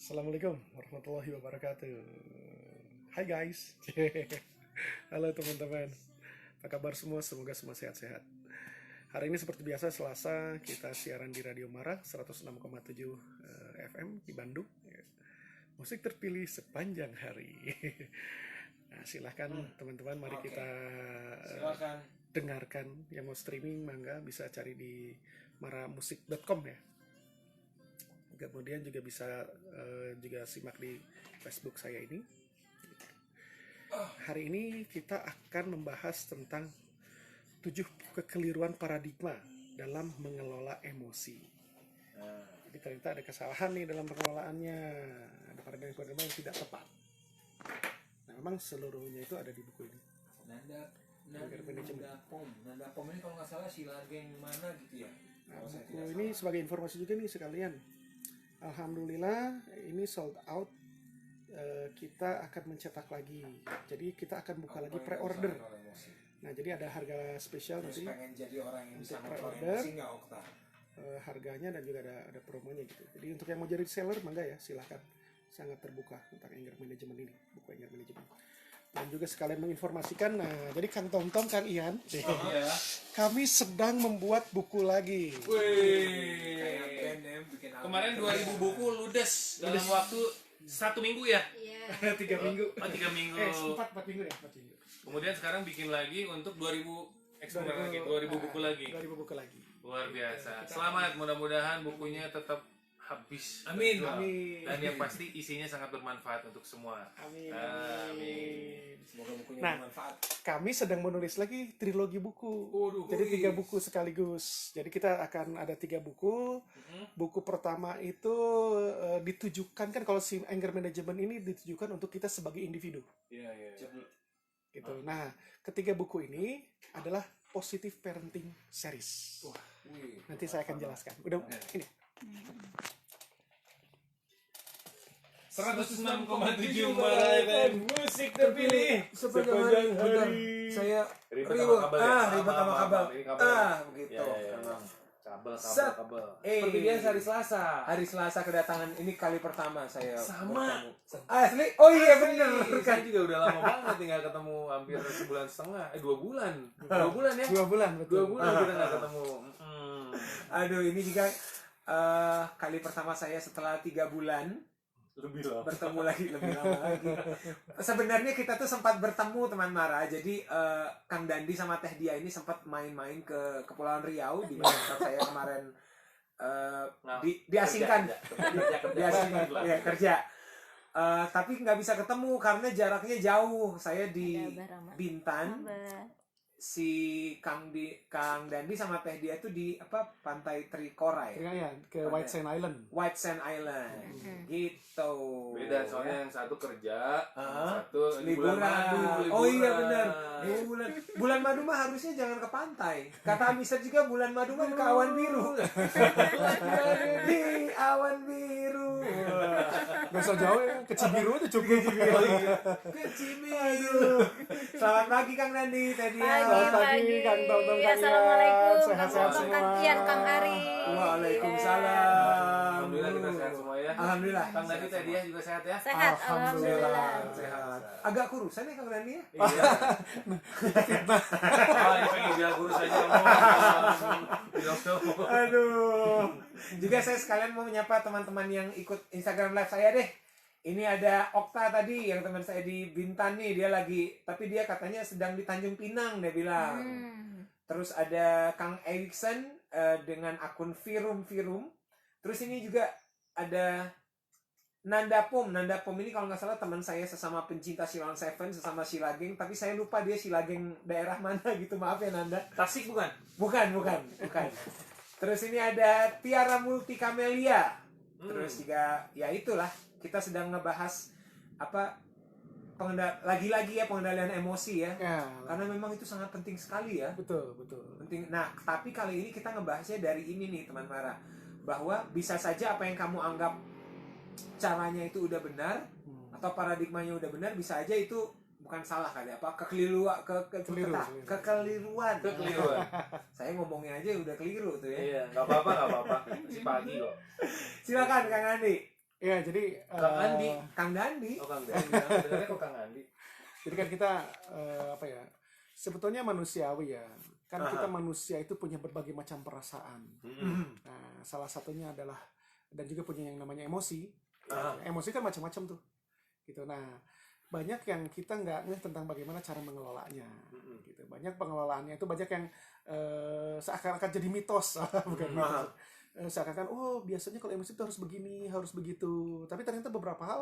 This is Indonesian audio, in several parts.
Assalamualaikum warahmatullahi wabarakatuh. Hai guys. Halo teman-teman. Apa kabar semua? Semoga semua sehat-sehat. Hari ini seperti biasa Selasa kita siaran di Radio Mara 106,7 FM di Bandung. Musik terpilih sepanjang hari. Nah, silahkan teman-teman, mari kita dengarkan. Yang mau streaming mangga bisa cari di maramusik.com ya. Kemudian juga bisa juga simak di Facebook saya ini. Hari ini kita akan membahas tentang 7 kekeliruan paradigma dalam mengelola emosi. Jadi ternyata ada kesalahan nih dalam pengelolaannya, ada paradigma yang tidak tepat. Nah, memang seluruhnya itu ada di buku ini. Nanda Pom ini kalau nggak salah Silageng mana gitu ya? Nah, buku ini sebagai informasi juga nih sekalian. Alhamdulillah ini sold out. Kita akan mencetak lagi. Jadi kita akan buka lagi pre-order. Nah, jadi ada harga spesial nanti. Pengen jadi orang yang bisa pre-order. nggak Okta? Harganya dan juga ada promonya gitu. Jadi untuk yang mau jadi seller mangga ya, silahkan. Sangat terbuka tentang anger management ini, buku anger management. Dan juga sekalian menginformasikan, nah jadi Kang Tom, Kang Ian, kami sedang membuat buku lagi. Kemarin 2000 buku ludes dalam waktu 1 minggu ya? Iya. 3 minggu. Oh, 3 minggu. 4 minggu ya, 4 minggu. Kemudian sekarang bikin lagi untuk 2000 lagi, 2000 buku lagi. 2000 buku lagi. Luar biasa. Selamat, mudah-mudahan bukunya tetap habis. Amin. Amin. Dan yang pasti isinya sangat bermanfaat untuk semua. Amin. Amin. Semoga bukunya Nah, bermanfaat. Kami sedang menulis lagi trilogi buku. Waduh, Jadi 3 buku sekaligus. Jadi kita akan ada 3 buku. Buku pertama itu ditujukan, kan kalau si anger management ini ditujukan untuk kita sebagai individu. Iya. Gitu. Nah, ketiga buku ini adalah positive parenting series. Nanti saya akan jelaskan. Udah ini. 106,7 Mara musik terpilih sepanjang hari. Saya ribet ribet sama kabel. begitu. Begitu. Kabel. Seperti biasa hari Selasa kedatangan ini kali pertama saya Sama. bertemu. Asli? Oh iya bener Saya kan. juga udah lama banget tinggal ketemu, hampir sebulan setengah, 2 bulan. 2 bulan ya? 2 bulan, 2 betul. bulan kita nggak ketemu. Aduh, ini juga kali pertama saya setelah 3 bulan Lebih lama. bertemu lagi, lebih lama lagi. Sebenarnya kita tuh sempat bertemu teman Mara. Jadi Kang Dandi sama Teh Dia ini sempat main-main ke Kepulauan Riau di mana saya kemarin diasingkan, diasingkan ya, kerja. Tapi nggak bisa ketemu karena jaraknya jauh. Saya di Bintan. Si Kang Dandi sama Teh Dia itu di Pantai Trikora ya? Ya, ke White Sand Island. White Sand Island. Gitu. Beda, soalnya yang satu kerja, yang satu liburan. bulan madu, Oh iya liburan. benar. Bulan madu mah harusnya jangan ke pantai. Kata Mister juga bulan madu mah ke awan biru. Di awan biru. Gak usah jauh ya, ke Cibiru aja cukup. Ke Cibiru. Selamat pagi Kang Dandi, tadi Pagi, Kang Tom, Kang Ian. Assalamualaikum, Sehat-sehat Kang Tom, Kang semua. Ian, Kang Ari. Waalaikumsalam. Alhamdulillah kita sehat semua ya. Alhamdulillah. Kang Dandi tadi ya juga sehat ya? Sehat, Alhamdulillah. alhamdulillah. Sehat. Agak kurusan ya Kang Dandi ya? Iya. Ini pengen bilang kurus aja ngomong. Aduh. Juga saya sekalian mau menyapa teman-teman yang ikut Instagram live saya deh. Ini ada Okta tadi yang teman saya di Bintan nih, dia lagi, tapi dia katanya sedang di Tanjung Pinang dia bilang. Terus ada Kang Erikson dengan akun Virum. Terus ini juga ada Nanda Pom ini kalau nggak salah teman saya sesama pencinta Silon Seven, sesama Silageng, tapi saya lupa dia Silageng daerah mana gitu, maaf ya Nanda. Tasik bukan? Bukan. Terus ini ada Tiara Multikamelia. Terus juga ya itulah, kita sedang ngebahas lagi-lagi ya pengendalian emosi ya. Karena memang itu sangat penting sekali ya. Betul. Penting. Nah, tapi kali ini kita ngebahasnya dari ini nih teman Mara, bahwa bisa saja apa yang kamu anggap caranya itu udah benar atau paradigmanya udah benar, bisa aja itu bukan salah kali kekeliruan. Saya ngomongnya aja udah keliru tuh ya. Iya, nggak apa-apa. Masih pagi kok. Silakan Kang Andi. Ya, jadi Kang Andi. Kang Dandi. Oh, Kang Dandi. Dengarnya kok Kang Andi. jadi kan kita apa ya? Sebetulnya manusiawi ya. Kan kita manusia itu punya berbagai macam perasaan. Nah, salah satunya adalah dan juga punya yang namanya emosi. Emosi kan macam-macam tuh. Gitu. Nah, banyak yang kita nggak ngeh tentang bagaimana cara mengelolanya. Gitu. Banyak pengelolaannya itu banyak yang seakan-akan jadi mitos, bukan mitos. Seakan-akan biasanya kalau emosi itu harus begini, harus begitu. Tapi ternyata beberapa hal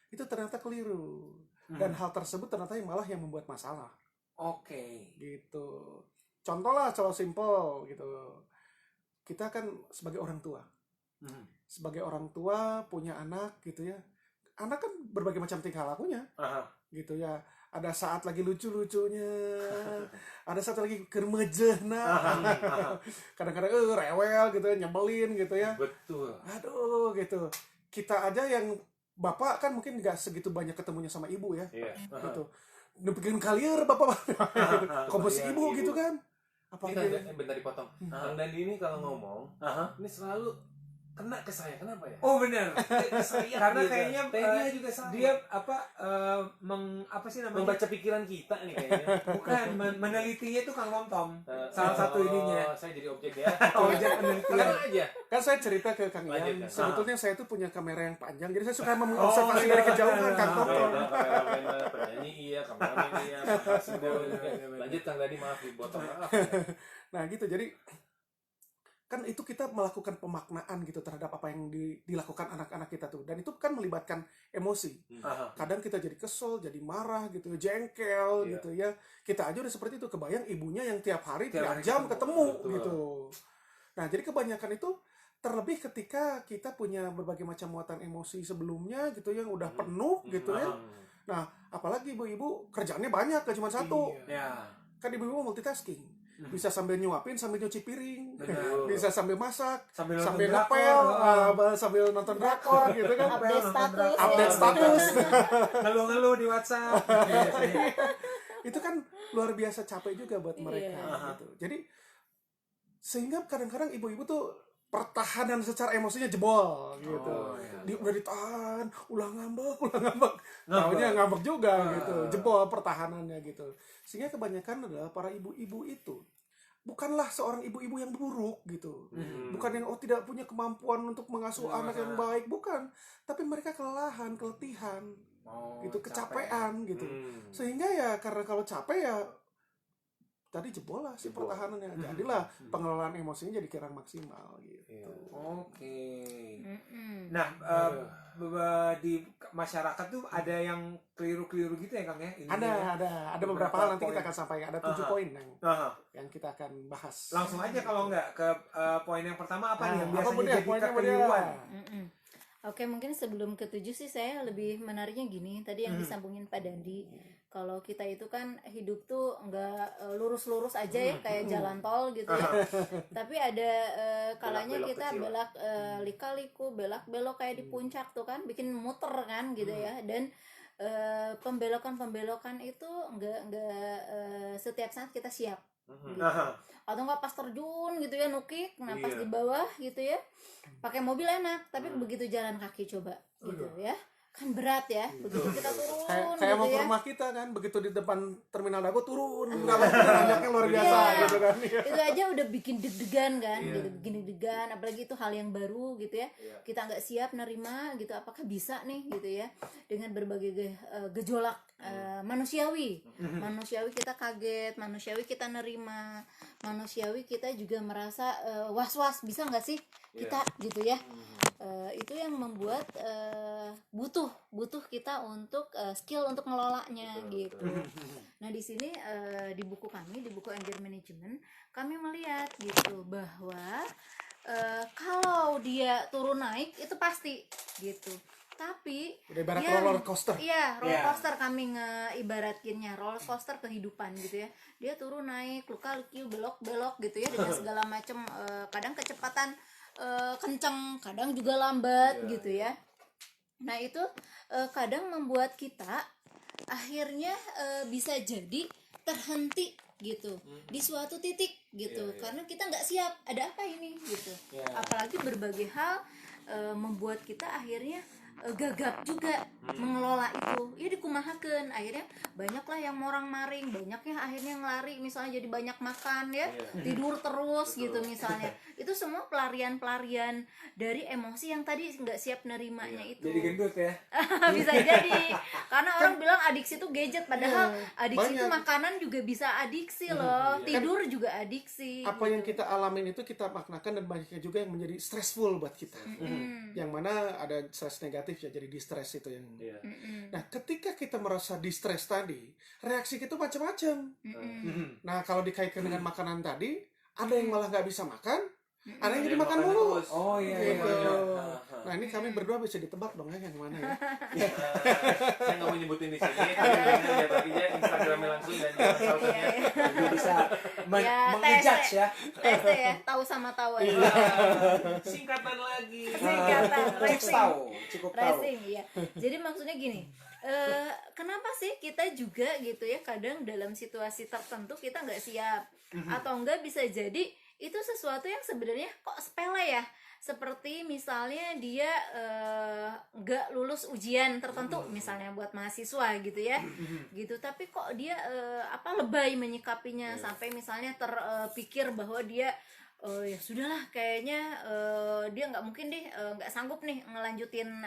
itu ternyata keliru. Dan hal tersebut ternyata yang malah yang membuat masalah. Oke. Gitu. Contoh lah, contoh simple gitu. Kita kan sebagai orang tua. Sebagai orang tua punya anak gitu ya. Anak kan berbagai macam tingkah lakunya. Gitu ya. Ada saat lagi lucu-lucunya, ada saat lagi kermejehna, kadang-kadang rewel gitu ya, nyebelin gitu ya. Betul. Aduh gitu. Kita aja yang bapak kan mungkin nggak segitu banyak ketemunya sama ibu ya. Iya. Gitu. Bikin kalier bapak kompos ibu gitu kan. Apa bentar dipotong. Kang Dandi ini kalau ngomong, ini selalu kena ke saya. Kenapa ya? Oh benar. Ke saya. Karena gitu. kayaknya dia juga sama. dia apa sih namanya? Membaca pikiran kita nih kayaknya. Bukan, menelitinya itu Kang Tom. Salah satu ininya. Saya jadi objek ya. Objek penelitian. Tenang aja. Kan saya cerita ke Kang Lanjut, Ian, Kang. sebetulnya saya tuh punya kamera yang panjang, jadi saya suka mengobservasi dari kejauhan Kang Tom. Kameramen, penyanyi iya, kameramen iya, lanjut Kang Dandi, maaf dipotong, maaf. Nah gitu, jadi kan itu kita melakukan pemaknaan gitu terhadap apa yang dilakukan anak-anak kita tuh, dan itu kan melibatkan emosi. Kadang kita jadi kesel, jadi marah gitu, jengkel gitu ya. Kita aja udah seperti itu, kebayang ibunya yang tiap hari 3 jam ketemu gitu. Nah jadi kebanyakan itu terlebih ketika kita punya berbagai macam muatan emosi sebelumnya gitu yang udah penuh gitu ya. Nah apalagi ibu-ibu kerjaannya banyak, gak cuma satu. Kan ibu-ibu multitasking. Bisa sambil nyuapin, sambil nyuci piring, bisa sambil masak, sambil ngepel, sambil nonton drakor gitu kan. Update status. Ngeluh-ngeluh di WhatsApp. Itu kan luar biasa capek juga buat mereka gitu. Jadi sehingga kadang-kadang ibu-ibu tuh pertahanan secara emosinya jebol gitu. Udah ditahan, ulah ngambek. Taunya ngambek juga gitu. Jebol pertahanannya gitu. Sehingga kebanyakan adalah para ibu-ibu itu bukanlah seorang ibu-ibu yang buruk gitu. Bukan yang tidak punya kemampuan untuk mengasuh anak yang baik, bukan. Tapi mereka kelelahan, keletihan. Gitu, kecapean gitu. Sehingga ya karena kalau capek ya tadi jebol lah si pertahanannya. Jadilah pengelolaan emosinya jadi kurang maksimal gitu. Oke. Nah, di masyarakat tuh ada yang keliru-keliru gitu ya Kang ya? Ada beberapa hal nanti kita akan sampaikan. Ada 7 poin yang kita akan bahas. Langsung aja kalau nggak ke poin yang pertama apa nih yang apa biasanya jadi kekeliruan? Oke, mungkin sebelum ke-7 sih saya lebih menariknya gini. Tadi yang disambungin Pak Dandi, kalau kita itu kan hidup tuh nggak lurus-lurus aja ya kayak jalan tol gitu ya. Tapi ada kalanya Belok-belok kita kecil. belak lika-liku, belak-belok kayak di puncak tuh kan, bikin muter kan gitu ya. Dan pembelokan-pembelokan itu nggak setiap saat kita siap. Gitu. Atau nggak pas terjun gitu ya nukik, nah pas di bawah gitu ya pakai mobil enak, tapi begitu jalan kaki coba gitu ya kan berat ya, begitu kita turun Kayak gitu mau ke ya. rumah kita kan, begitu di depan terminal Dago turun, nanjaknya luar biasa gitu kan. Itu aja udah bikin deg-degan kan, gitu, bikin deg-degan, apalagi itu hal yang baru gitu ya. Kita nggak siap nerima gitu, apakah bisa nih gitu ya, dengan berbagai gejolak manusiawi kita kaget, manusiawi kita nerima, manusiawi kita juga merasa was-was, bisa nggak sih kita gitu ya. Itu yang membuat butuh kita untuk skill untuk ngelolanya gitu. Nah di sini di buku kami, di buku Anger Management, kami melihat gitu bahwa kalau dia turun naik itu pasti gitu. Tapi Udah ibarat roller coaster. Iya, roller coaster kami ngeibaratkinnya, roller coaster kehidupan gitu ya. Dia turun naik, luka-luki, belok-belok gitu ya dengan segala macam kadang kecepatan kencang, kadang juga lambat gitu ya. Nah, itu kadang membuat kita akhirnya bisa jadi terhenti gitu di suatu titik gitu karena kita nggak siap, ada apa ini gitu. Apalagi berbagai hal membuat kita akhirnya gagap juga mengelola itu. Ya dikumahakeun, akhirnya banyaklah yang morang maring, banyaknya akhirnya ngelari, misalnya jadi banyak makan ya, tidur terus gitu misalnya. Itu semua pelarian-pelarian dari emosi yang tadi nggak siap nerimanya itu. Jadi gendut ya. Bisa jadi, karena orang bilang adiksi itu gadget, padahal adiksi itu banyak. makanan juga bisa adiksi loh, tidur juga adiksi. Apa yang kita alamin itu kita maknakan, dan banyaknya juga yang menjadi stressful buat kita. Yang mana ada stres negatif ya, jadi distress itu yang. Nah, ketika kita merasa distress tadi, reaksi kita macam-macam. Nah, kalau dikaitkan dengan makanan tadi, ada yang malah nggak bisa makan, ada yang jadi makan mulu. terus. Oh iya. Gitu. iya. Nah, ini kami berdua bisa ditebak dong ya yang mana ya. Saya nggak mau nyebutin di sini, tapi lihat aja Instagramnya langsung dan salesnya. Jadi bisa Ya, mengejudge ya. tes ya, tahu sama tahu ya. Singkatan lagi. Singkatan, Cukup racing. tahu, cukup tahu. Racing, iya. Jadi maksudnya gini, kenapa sih kita juga gitu ya, kadang dalam situasi tertentu kita nggak siap, atau enggak bisa jadi itu sesuatu yang sebenarnya kok sepele ya, seperti misalnya dia nggak lulus ujian tertentu misalnya buat mahasiswa gitu ya, gitu, tapi kok dia lebay menyikapinya sampai misalnya terpikir bahwa dia ya sudahlah, kayaknya dia nggak mungkin deh, nggak sanggup nih ngelanjutin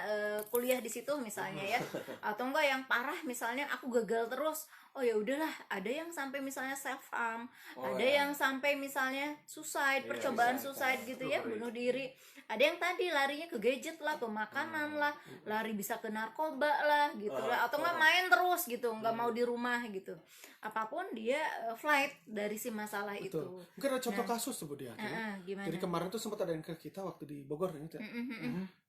kuliah di situ misalnya ya, atau enggak yang parah misalnya aku gagal terus, oh ya udahlah, ada yang sampai misalnya self harm, ada yang sampai misalnya suicide, percobaan suicide gitu ya, bunuh diri, ada yang tadi larinya ke gadget lah, ke makanan lah, lari bisa ke narkoba lah gitu lah, atau enggak main terus gitu, nggak mau di rumah gitu, apapun dia flight dari si masalah itu. Betul. Mungkin ada contoh kasus tuh Bu Dian. Gimana? Jadi kemarin tuh sempat ada yang ke kita waktu di Bogor gitu ya.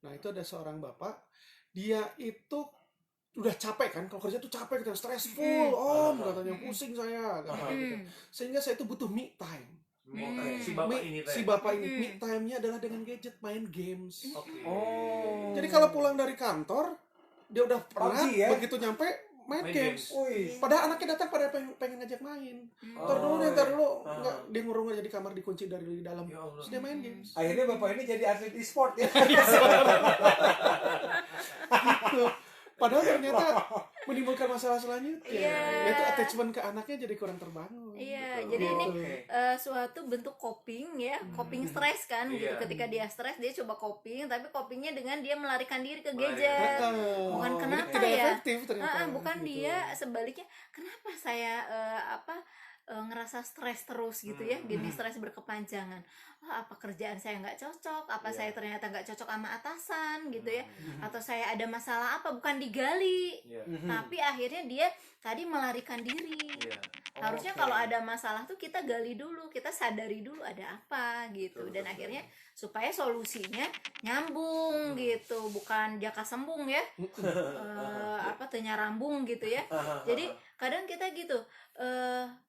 Nah, itu ada seorang bapak, dia itu udah capek kan, kalau kerja tuh capek gitu, stressful, katanya pusing saya, katanya gitu. Sehingga saya itu butuh me time. Si bapak ini Si bapak ini me time-nya adalah dengan gadget, main games. Oke. Oh. Jadi kalau pulang dari kantor, dia udah penat, PUBG ya? begitu nyampe main Main games. Wih. Padahal anaknya datang pada pengen ngajak main. Ntar dulu, enggak, dia ngurung aja di kamar, dikunci dari dalam. Ya Allah. Terus dia main games. Akhirnya bapak ini jadi atlet e-sport ya. Gitu. Padahal ternyata menimbulkan masalah selanjutnya. Iya. Yaitu attachment ke anaknya jadi kurang terbangun. Iya, jadi ini suatu bentuk coping ya, coping stres kan gitu. Iya. Ketika dia stres dia coba coping, tapi copingnya dengan dia melarikan diri ke gadget. Bukan Jadi kenapa tidak ya? efektif ternyata. Bukan gitu. dia sebaliknya, kenapa saya ngerasa stres terus gitu ya, gini stres berkepanjangan. Apa kerjaan saya nggak cocok, apa saya ternyata nggak cocok sama atasan gitu ya, atau saya ada masalah apa, bukan digali, tapi akhirnya dia tadi melarikan diri. Harusnya kalau ada masalah tuh kita gali dulu, kita sadari dulu ada apa gitu, dan akhirnya supaya solusinya nyambung gitu, bukan jaka sembung ya, nyarambung gitu ya. Jadi kadang kita gitu,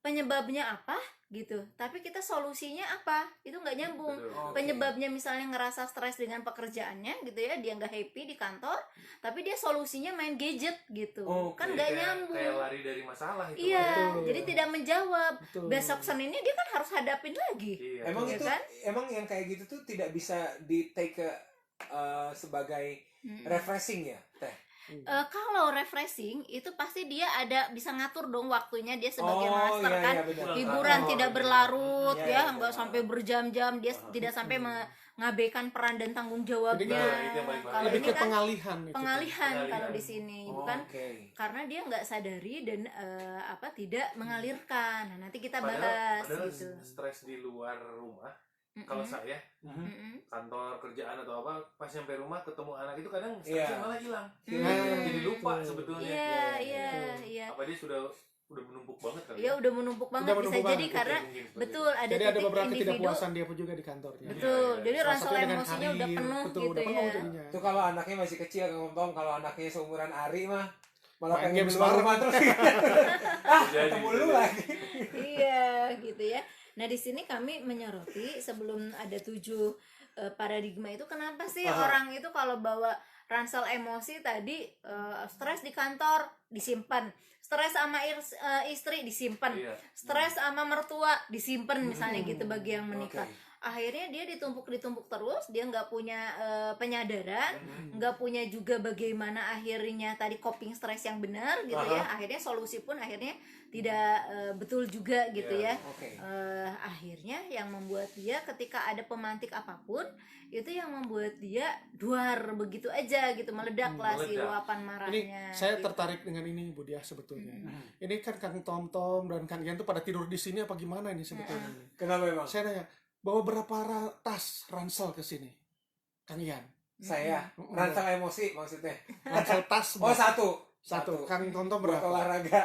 penyebabnya apa gitu, tapi kita solusinya apa itu nggak nyambung. Penyebabnya misalnya ngerasa stres dengan pekerjaannya gitu ya, dia nggak happy di kantor, tapi dia solusinya main gadget gitu, kan nggak nyambung. Kayak lari dari masalah itu. Iya, Betul. jadi tidak menjawab. Betul. Besok Seninnya dia kan harus hadapin lagi. Iya. Emang Iya itu kan? emang yang kayak gitu tuh tidak bisa di take sebagai refreshing ya, Teh. Kalau refreshing itu pasti dia ada bisa ngatur dong waktunya, dia sebagai master iya, kan, iya, benar. hiburan tidak berlarut Iya, ya, iya, nggak iya. sampai berjam-jam, dia tidak sampai mengabaikan peran dan tanggung jawabnya. Jadi itu yang paling Kalau lebih ini ke kan pengalihan itu. pengalihan kalau Pengalihan. di sini, bukan Oke. karena dia nggak sadari dan tidak mengalirkan. Nah, nanti kita Padahal bahas gitu. stres di luar rumah, kalau saya kantor kerjaan atau apa, pas nyampe rumah ketemu anak itu kadang stresnya Iya. malah hilang. Hmm. Jadi lupa sebetulnya. Iya. Apa dia sudah menumpuk banget kali. Ya udah menumpuk banget, Udah bisa menumpuk jadi banget, karena mungkin seperti betul ada Jadi ada titik beberapa individu. ketidakpuasan dia pun juga di kantornya. Betul, Iya, jadi Salah ransel satunya dengan emosinya udah karir, penuh betul, gitu udah penuh ya. jadinya. Itu kalau anaknya masih kecil, ngomong kalau anaknya seumuran Ari mah malah Main pengen games keluar bareng. rumah terus. Jadi, Ketemu lu jadi. lagi. Iya, gitu ya. Nah, di sini kami menyoroti sebelum ada 7 paradigma itu, kenapa sih orang itu kalau bawa ransel emosi tadi, stres di kantor disimpan, stres sama istri disimpan, Iya. stres sama mertua disimpan misalnya gitu bagi yang menikah. akhirnya dia ditumpuk terus, dia nggak punya penyadaran, nggak punya juga bagaimana akhirnya tadi coping stres yang benar gitu ya. Akhirnya solusi pun akhirnya tidak betul juga gitu ya. Akhirnya yang membuat dia ketika ada pemantik apapun itu yang membuat dia duar begitu aja gitu, meledaklah si luapan marahnya. Ini saya gitu. tertarik dengan ini Bu Diah sebetulnya. Ini kan Kang Tom dan Kang Ian tuh pada tidur di sini apa gimana ini sebetulnya? Kenapa memang? Saya nanya, bawa berapa tas ransel ke sini? Kang Ian. Saya ransel emosi maksudnya. Ransel tas. Oh, satu. Kang Tom buat berapa? olahraga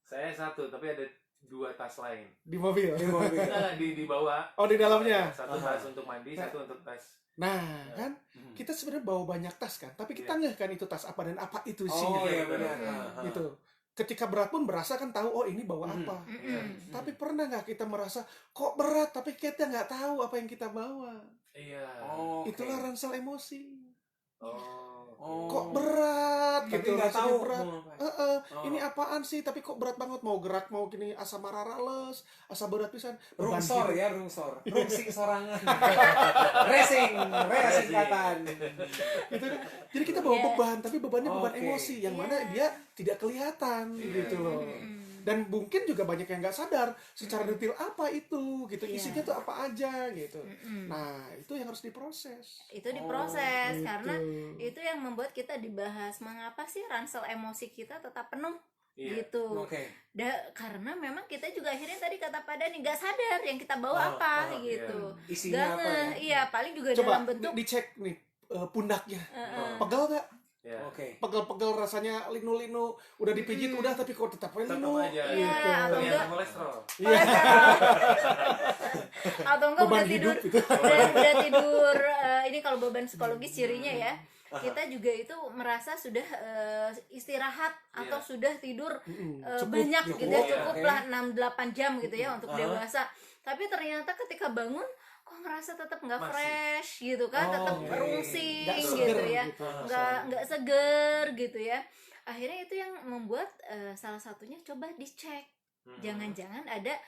Saya 1, tapi ada 2 tas lain. Di mobil. di mobil. Nah, di bawah. Oh, di dalamnya. 1 tas untuk mandi, 1 untuk tas. Nah, kan kita sebenarnya bawa banyak tas kan, tapi kita nggak kan itu tas apa dan apa itu isinya. Oh iya benar. Gitu. Ketika berat pun berasa kan tahu, oh ini bawa apa. Tapi pernah nggak kita merasa kok berat tapi kita nggak tahu apa yang kita bawa. Iya. Itulah ransel emosi. Oh. Kok berat Tapi gitu, nggak rasanya tahu berat. mau apa. Ini apaan sih? Tapi kok berat banget, mau gerak mau gini, asa mararales, asa berat pisan. Beban Rungsor hidup. ya, rungsing sorangan. racing katan. Gitu kan. Jadi kita bawa beban, tapi bebannya beban Oke. emosi yang mana dia tidak kelihatan gitu loh. Dan mungkin juga banyak yang nggak sadar secara detail apa itu gitu, isinya tuh apa aja gitu. Nah itu yang harus diproses. Itu diproses gitu. karena itu yang membuat kita dibahas mengapa sih ransel emosi kita tetap penuh. Iya. Gitu. Karena memang kita juga akhirnya tadi kata Pak Dani nggak sadar yang kita bawa apa gitu. Isinya apa ya? Iya, paling juga Coba dalam bentuk dicek nih pundaknya, pegel nggak? Ya. Pegel-pegel rasanya linu-linu, udah dipijit udah tapi kok tetap linu. aja. Iya, atau Ternyata enggak kolesterol. atau enggak Beban udah tidur hidup itu. udah tidur ini kalau beban psikologis cirinya ya. Kita juga itu merasa sudah istirahat atau sudah tidur banyak gitu ya, cukuplah 6-8 jam gitu ya untuk dewasa. Tapi ternyata ketika bangun kok ngerasa tetap nggak fresh gitu kan, tetap rungsing Nggak gitu seger ya, gitu. nggak seger gitu ya. Akhirnya itu yang membuat salah satunya coba dicek, jangan-jangan ada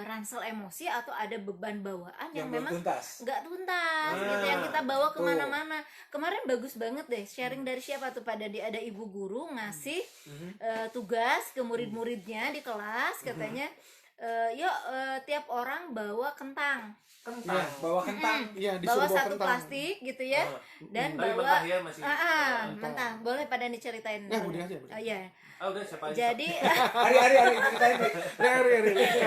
ransel emosi atau ada beban bawaan yang memang nggak tuntas gitu yang kita bawa kemana-mana. Kemarin bagus banget deh sharing dari siapa tuh pada ada ibu guru ngasih tugas ke murid-muridnya di kelas, katanya yuk tiap orang bawa kentang. Bawa kentang. Iya, Bawa disuruh satu kentang. plastik gitu ya, dan Tapi bawa mentah ya masih. mentah. Boleh pada diceritain. Ya, Budi aja, Budi. Oh iya. Udah siapa aja. Jadi Hari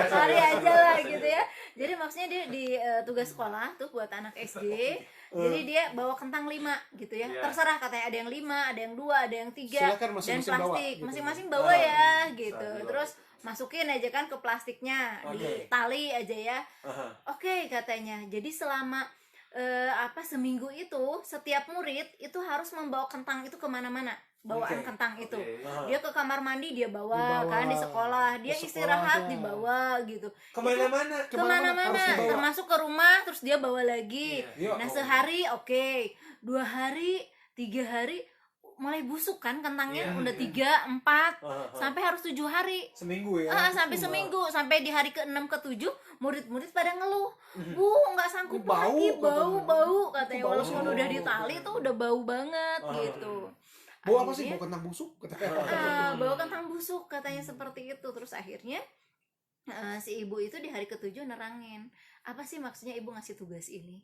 hari aja lah gitu ya. Jadi maksudnya dia di tugas sekolah tuh buat anak SD. Jadi dia bawa kentang 5 gitu ya. Terserah, katanya ada yang 5, ada yang 2, ada yang 3 Silakan dan masing-masing plastik. bawa, gitu. Masing-masing bawa ya gitu. Terus masukin aja kan ke plastiknya, di tali aja ya. Oke, katanya. Jadi selama seminggu itu setiap murid itu harus membawa kentang itu kemana-mana, bawaan kentang itu. Dia ke kamar mandi dia bawa kan, di sekolah dia istirahat dibawa gitu, kemana-mana termasuk ke rumah, terus dia bawa lagi. Nah sehari 2 hari 3 hari mulai busuk kan kentangnya, udah 3, 4 sampai harus 7 hari seminggu ya. sampai seminggu, sampai di hari ke-6 ke-7 murid-murid pada ngeluh, Bu nggak sanggup Bau, lagi, katanya. bau katanya, walaupun udah ditali tuh udah bau banget gitu. Bawa apa sih? Bawa kentang busuk? Bawa kentang busuk katanya seperti itu. Terus akhirnya si ibu itu di hari ke-7 nerangin apa sih maksudnya ibu ngasih tugas ini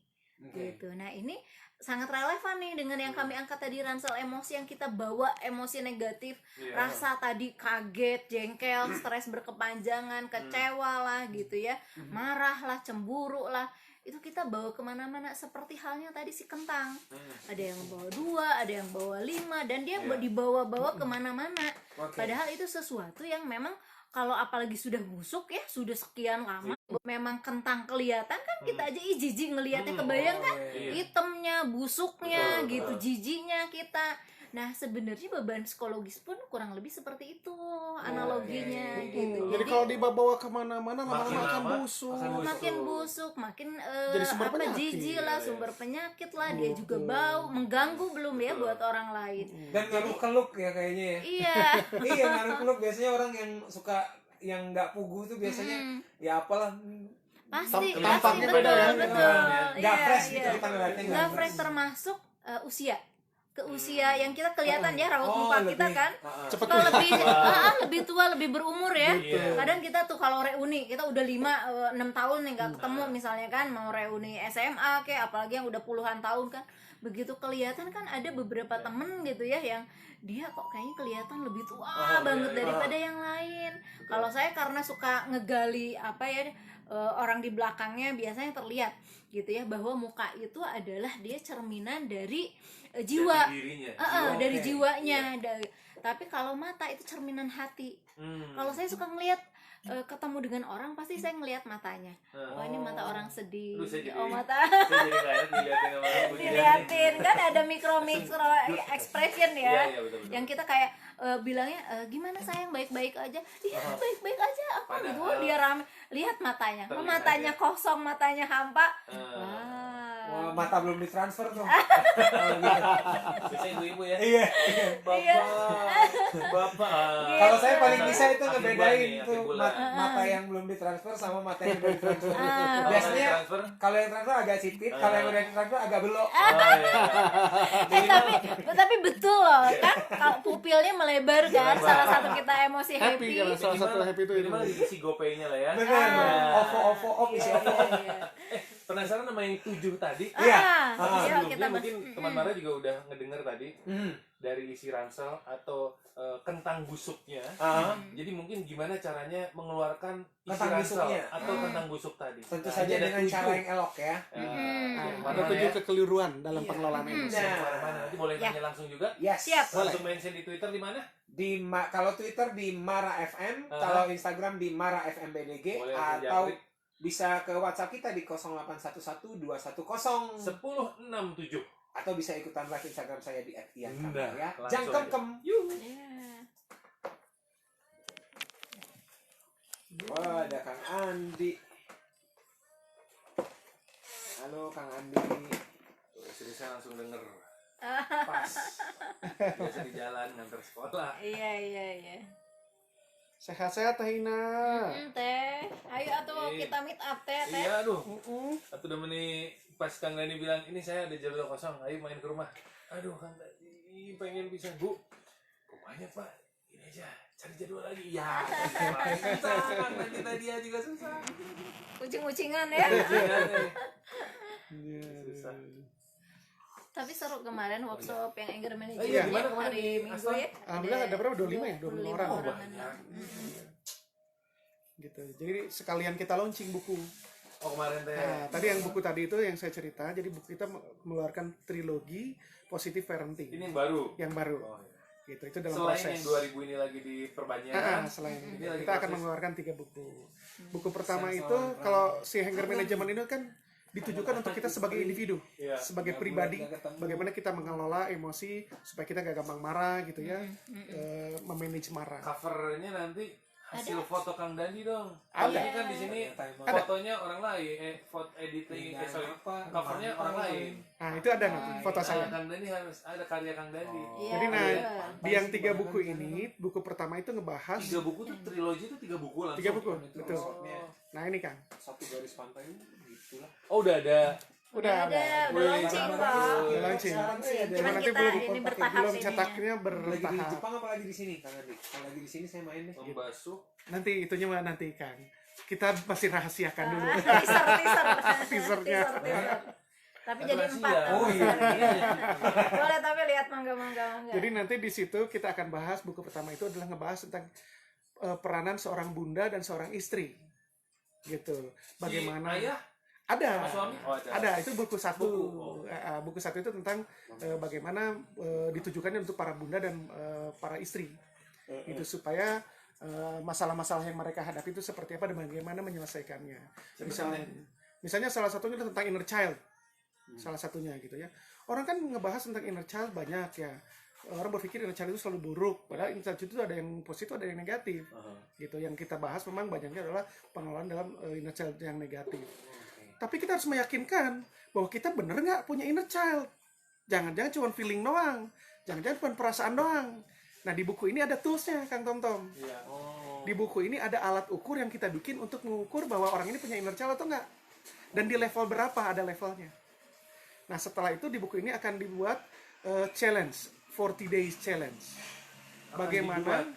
gitu. Nah ini sangat relevan nih dengan yang kami angkat tadi, ransel emosi yang kita bawa, emosi negatif, rasa tadi kaget, jengkel, stres berkepanjangan, kecewa lah gitu ya, marah lah, cemburu lah, itu kita bawa kemana-mana seperti halnya tadi si kentang. Ada yang bawa 2, ada yang bawa 5, dan dia dibawa-bawa kemana-mana. Padahal itu sesuatu yang memang kalau apalagi sudah busuk ya, sudah sekian lama, memang kentang kelihatan kan, kita aja jijik ngelihatnya, kebayang kan hitamnya, busuknya gitu, jijiknya kita. Nah sebenarnya beban psikologis pun kurang lebih seperti itu analoginya gitu. Jadi kalau dibawa kemana-mana lama-lama akan busuk. Makin busuk, makin jadi sumber penyakit. jijik lah, sumber penyakit lah, dia juga bau, mengganggu belum ya buat orang lain. Dan ngaruh keluk ya kayaknya ya. Iya ngaruh keluk, biasanya orang yang suka yang nggak pugu tuh biasanya ya apalah Pasti Tampaknya betul, beda ya. betul. Nggak Iya, fresh iya. gitu kita ngeliatnya, Nggak fresh termasuk usia. Ke usia yang kita kelihatan ya raut muka kita kan Cepet suka tuh. lebih tua, lebih berumur ya. Betul. Kadang kita tuh kalau reuni, kita udah 5-6 tahun nih nggak ketemu misalnya kan, mau reuni SMA kayak apalagi yang udah puluhan tahun kan. Begitu kelihatan kan ada beberapa temen gitu ya yang dia kok kayaknya kelihatan lebih tua banget daripada yang lain. Kalau saya karena suka ngegali apa ya orang di belakangnya biasanya terlihat gitu ya, bahwa muka itu adalah dia cerminan dari jiwa. Jati dirinya. Dari jiwanya. Tapi kalau mata itu cerminan hati. Kalau saya suka ngelihat ketemu dengan orang pasti saya ngelihat matanya. Oh ini mata orang sedih. Aduh, saya jadi- Oh mata Saya jadi nggak enak dilihatin sama orang begini. diliatin kan ada mikro expression ya. Iya, betul. Yang kita kayak bilangnya gimana sayang, baik-baik aja. Iya baik-baik aja apa gitu. Padahal- Dia rame, lihat matanya. Oh, Terlihat matanya ya. kosong, matanya hampa. Wah, Wah. mata belum ditransfer tuh. Biasanya ibu-ibu ya. Iya. Bapak. Kalau saya paling bisa itu Akhir ngebedain bulan nih, tuh akhir bulan. mata yang belum ditransfer sama mata yang udah ditransfer. Kalau Biasanya transfer, kalau yang transfer agak sipit, kalau yang udah ditransfer agak belok. oh iya. Tapi betul loh kan, kalau pupilnya melebar kan, salah satu kita emosi Happy happy. kalau salah satu happy itu Minimal diisi gopaynya lah ya. Bener. OVO op isi OVO. Penasaran sama yang 7 tadi? Iya. Iya, Sebelumnya kita mungkin teman Mara juga udah ngedenger tadi Hmm. dari isi ransel atau kentang busuknya. Jadi mungkin gimana caranya mengeluarkan isi Kentang ransel busuknya. atau kentang busuk tadi. Tentu Nah, saja ini ada dengan 7. cara yang elok ya. Yang mana Ada 7 ya? kekeliruan dalam Iya. pengelolaan emosi. Nah. Mana? Nanti boleh Ya. tanya langsung juga. Yes. Siap. Langsung mention di Twitter di mana? Kalau Twitter di Mara FM, kalau Instagram di Mara FM BDG, Boleh atau jangkrik. bisa ke WhatsApp kita di 0811 210 1067. atau bisa ikutan live Instagram saya di @ian Nah, ya. langsung Jangkem. Iya. Wah, ada Kang Andi. Halo Kang Andi. Tuh, istri saya langsung denger. Pas. Biasa di jalan nganter sekolah. Iya. Sehat-sehat Teh Ina. Teh, ayo atuh Iya. kita meet up teh. Iya, aduh. Atau udah pas Kang Dani bilang, ini saya ada jadwal kosong, ayo main ke rumah. Aduh, Kang Dani pengen bisa, Bu. Pokoknya Pak, ini aja, cari jadwal lagi. Ya, susah, Kang Dani tadi juga susah. Kucing-kucingan ya. Susah. Tapi seru kemarin workshop yang anger management Iya, ya, gimana kemarin hari di Minggu Aston? ya. Alhamdulillah ada berapa? 25 ya? 25 orang. Oh, orangan. banyak. Gitu. Jadi sekalian kita launching buku. Oh, kemarin teh. Nah, tadi yang buku tadi itu yang saya cerita, jadi buku kita mengeluarkan trilogi positive parenting. Ini yang baru. Yang baru. Oh, iya. Gitu. Itu dalam Selain proses. yang 2000 ini lagi diperbanyak. Selain Ini itu, lagi kita akan proses. mengeluarkan 3 buku. Buku pertama Sensor, itu rangka. kalau si anger management itu kan ditujukan untuk kita sebagai individu, Iya. sebagai pribadi, bagaimana kita mengelola emosi supaya kita gak gampang marah gitu ya, memanage marah. Covernya nanti hasil foto Kang Dandi dong. Ada. Ini kan di sini Ada. fotonya orang lain, foto editing, sorry, apa? covernya orang lain. Nah itu ada nanti foto saya. Kang Dandi harus ada karya Kang Dandi. Iya, Jadi nah iya. di yang 3 buku ini, buku pertama itu ngebahas 3 buku tuh trilogi itu 3 buku langsung. 3 buku, Itu betul. ressortnya. Nah ini Kang, Satu garis pantai gitulah. Oh, udah ada. udah udah Wih, launching bagus. kok. Udah launching. Sekarang sih ada. Cuman Nanti kita belum ini bertahap belum ininya. cetaknya Lagi di bertahap. Jepang apa lagi di sini Kang Andi? Kalau lagi di sini saya main deh. Membasuh. Nanti itunya mah nanti Kang. Kita masih rahasiakan dulu. Teasernya. Teaser. Tapi Atau jadi rahasia. 4. Oh iya. Boleh tapi lihat mangga. Jadi nanti di situ kita akan bahas buku pertama itu adalah ngebahas tentang peranan seorang bunda dan seorang istri. Gitu. Bagaimana Si ayah ada sama suami? Oh, ada. ada itu buku satu. Buku, oh. Buku satu itu tentang bagaimana ditujukannya untuk para bunda dan para istri. Itu supaya masalah-masalah yang mereka hadapi itu seperti apa dan bagaimana menyelesaikannya. Misalnya salah satunya adalah tentang inner child. Salah satunya gitu ya. Orang kan ngebahas tentang inner child banyak ya. Orang berpikir inner child itu selalu buruk, padahal inner child itu ada yang positif, ada yang negatif. Gitu. Yang kita bahas memang banyaknya adalah pengelolaan dalam inner child yang negatif. Tapi kita harus meyakinkan bahwa kita bener nggak punya inner child. Jangan-jangan cuma feeling doang. Jangan-jangan cuma perasaan doang. Nah, di buku ini ada toolsnya, Kang Tom. Iya. Di buku ini ada alat ukur yang kita bikin untuk mengukur bahwa orang ini punya inner child atau enggak. Dan di level berapa ada levelnya. Nah, setelah itu di buku ini akan dibuat challenge, 40 days challenge. Bagaimana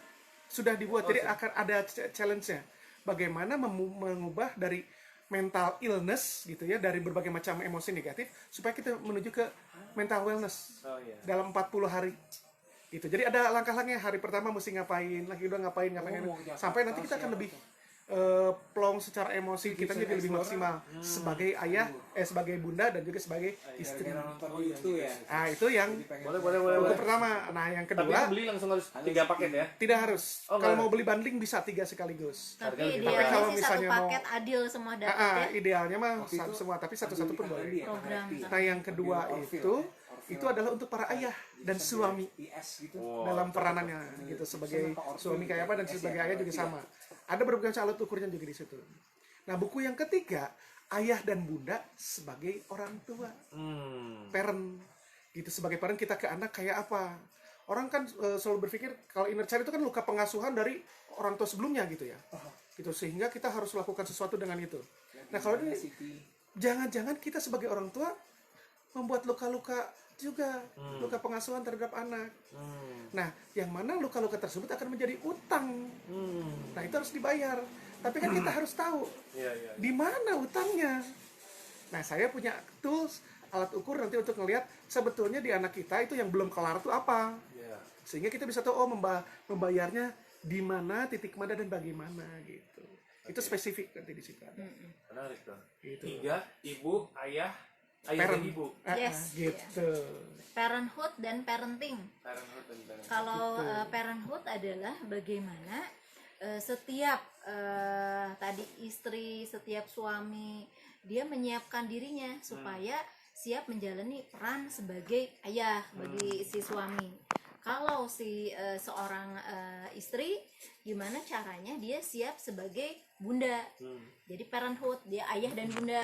sudah dibuat, jadi akan ada challenge-nya. Bagaimana mengubah dari mental illness gitu ya, dari berbagai macam emosi negatif supaya kita menuju ke mental wellness dalam 40 hari. Gitu. Jadi ada langkah-langkahnya. Hari pertama mesti ngapain, lagi udah ngapain sampai nanti kita akan lebih plong secara emosi, kita jadi lebih maksimal sebagai ayah, sebagai bunda dan juga sebagai istri. Itu ya. Nah, itu yang Boleh. buku pertama. Nah, yang Tapi kedua beli langsung harus 3 paket ya. tidak harus. Oh, Kalau enggak. mau beli bundling bisa 3 sekaligus. Tapi Tapi idealnya kalau sih satu misalnya mau- paket adil semua dapat ya. Idealnya mah Waktu itu semua, tapi satu-satu pun boleh. Program. Nah, yang kedua itu adalah untuk para ayah dan suami IS gitu. dalam peranannya gitu, sebagai suami kayak apa dan sebagai ayah juga sama. Ada berbagai alat ukurnya juga di situ. Nah, buku yang ketiga, ayah dan bunda sebagai orang tua, parent gitu. Sebagai parent kita ke anak kayak apa? Orang kan selalu berpikir kalau inner child itu kan luka pengasuhan dari orang tua sebelumnya gitu ya. Gitu, sehingga kita harus lakukan sesuatu dengan itu. Nah, kalau ini jangan-jangan kita sebagai orang tua membuat luka-luka juga, luka pengasuhan terhadap anak. Nah, yang mana luka-luka tersebut akan menjadi utang. Nah, itu harus dibayar. Tapi kan kita harus tahu di mana utangnya. Nah, saya punya tools, alat ukur nanti untuk ngelihat sebetulnya di anak kita itu yang belum kelar itu apa. Sehingga kita bisa tahu membayarnya di mana, titik mana dan bagaimana gitu. Itu spesifik nanti di situ ada. Menarik dong. Gitu. 3, ibu, ayah dan Parent. ibu. Yes, gitu. Parenthood dan parenting. Parenthood dan parenting. Kalau parenthood adalah bagaimana setiap tadi istri, setiap suami dia menyiapkan dirinya supaya siap menjalani peran sebagai ayah bagi si suami. Kalau si seorang istri, gimana caranya dia siap sebagai bunda. Jadi parenthood, dia ayah dan bunda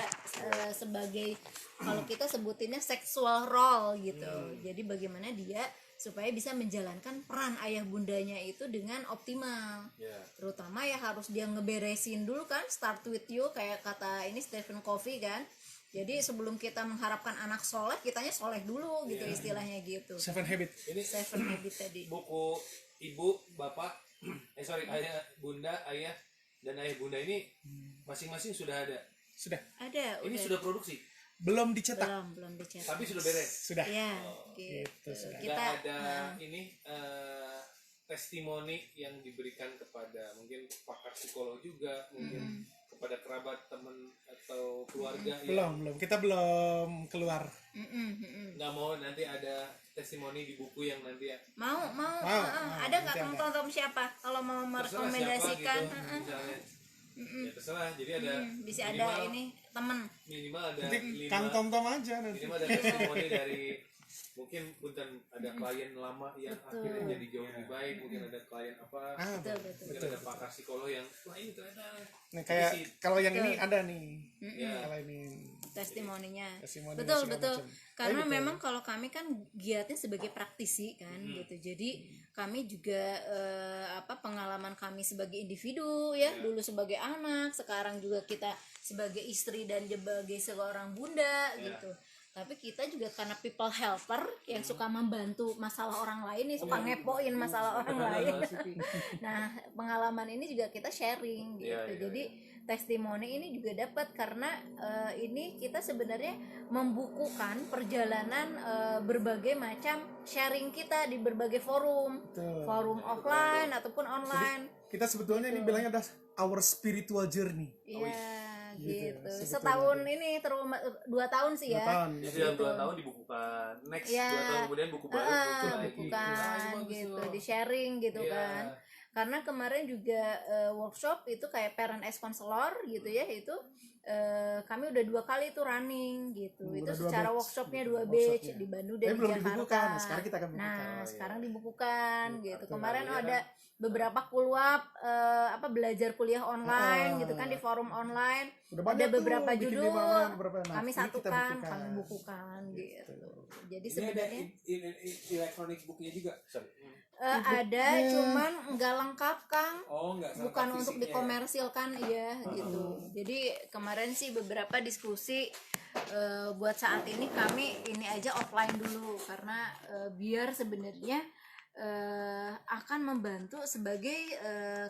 sebagai, kalau kita sebutinnya sexual role gitu. Jadi bagaimana dia supaya bisa menjalankan peran ayah bundanya itu dengan optimal. Terutama ya harus dia ngeberesin dulu kan, start with you, kayak kata ini Stephen Covey kan. Jadi sebelum kita mengharapkan anak soleh, kitanya soleh dulu gitu istilahnya gitu. 7 habit. Ini Seven habit tadi. buku ibu, bapak, ayah, bunda, ayah dan ayah bunda ini masing-masing sudah ada. Sudah. Ada, Ini udah. sudah produksi, Belum dicetak. belum dicetak. tapi sudah beres. Sudah. Ya, gitu, gitu. sudah. Kita Nggak ada ini testimoni yang diberikan kepada mungkin pakar psikolog juga, mungkin kepada kerabat, teman atau keluarga yang Belum. Kita belum keluar. nggak mau nanti ada testimoni di buku yang nanti ya mau Mau, ada nggak nanti kamu tahu siapa kalau mau terserah merekomendasikan siapa gitu, misalnya ya terserah, jadi ada bisa ada ini temen minimal ada Nanti 5 Kang Tom aja nanti. minimal ada testimoni dari mungkin bukan ada klien lama yang Betul. akhirnya jadi jauh lebih baik, mungkin ada klien apa, betul mungkin ada pakar psikolog yang wah ini ternyata Nah, kayak Isi. kalau yang ini ada nih. ya Kalau ini testimoninya testimoni betul segala betul macam. karena Gitu. memang kalau kami kan giatnya sebagai praktisi kan gitu, jadi kami juga pengalaman kami sebagai individu ya, dulu sebagai anak, sekarang juga kita sebagai istri dan sebagai seorang bunda gitu. Tapi kita juga karena people helper yang suka membantu masalah orang lain nih, suka ngepoin masalah orang lain. Nah, pengalaman ini juga kita sharing gitu. Jadi testimoni ini juga dapat karena ini kita sebenarnya membukukan perjalanan berbagai macam sharing kita di berbagai forum, Betul. forum offline ataupun online. Kita sebetulnya ini bilangnya adalah our spiritual journey. Iya, gitu. sebetulnya. Setahun ini terus 2 tahun sih 2 ya. tahun. jadi dalam 2 tahun dibukukan, next Ya. 2 tahun kemudian buku baru muncul lagi. Bukan gitu, di sharing gitu Iya. kan. Karena kemarin juga workshop itu kayak parent as counselor gitu ya, itu kami udah 2 kali itu running gitu. Itu Udah 2 secara batch. workshopnya 2 Workshopnya. batch di Bandung dan Tapi di belum Jakarta. dibukukan. Nah, sekarang kita akan bukukan. Nah, sekarang dibukukan gitu. Artinya Kemarin namanya ada beberapa kulwap belajar kuliah online gitu kan di forum online. Udah Ada banyak tuh, beberapa bikin di judul mana, beberapa. Nah, kami ini kita satukan, bukukan. kami bukukan gitu. Jadi Ini ada sebenarnya electronic booknya juga. ada cuman nggak lengkap Kang. Oh, enggak Bukan untuk dikomersilkan iya gitu. Jadi kemarin sih beberapa diskusi buat saat ini kami ini aja offline dulu karena biar sebenarnya akan membantu sebagai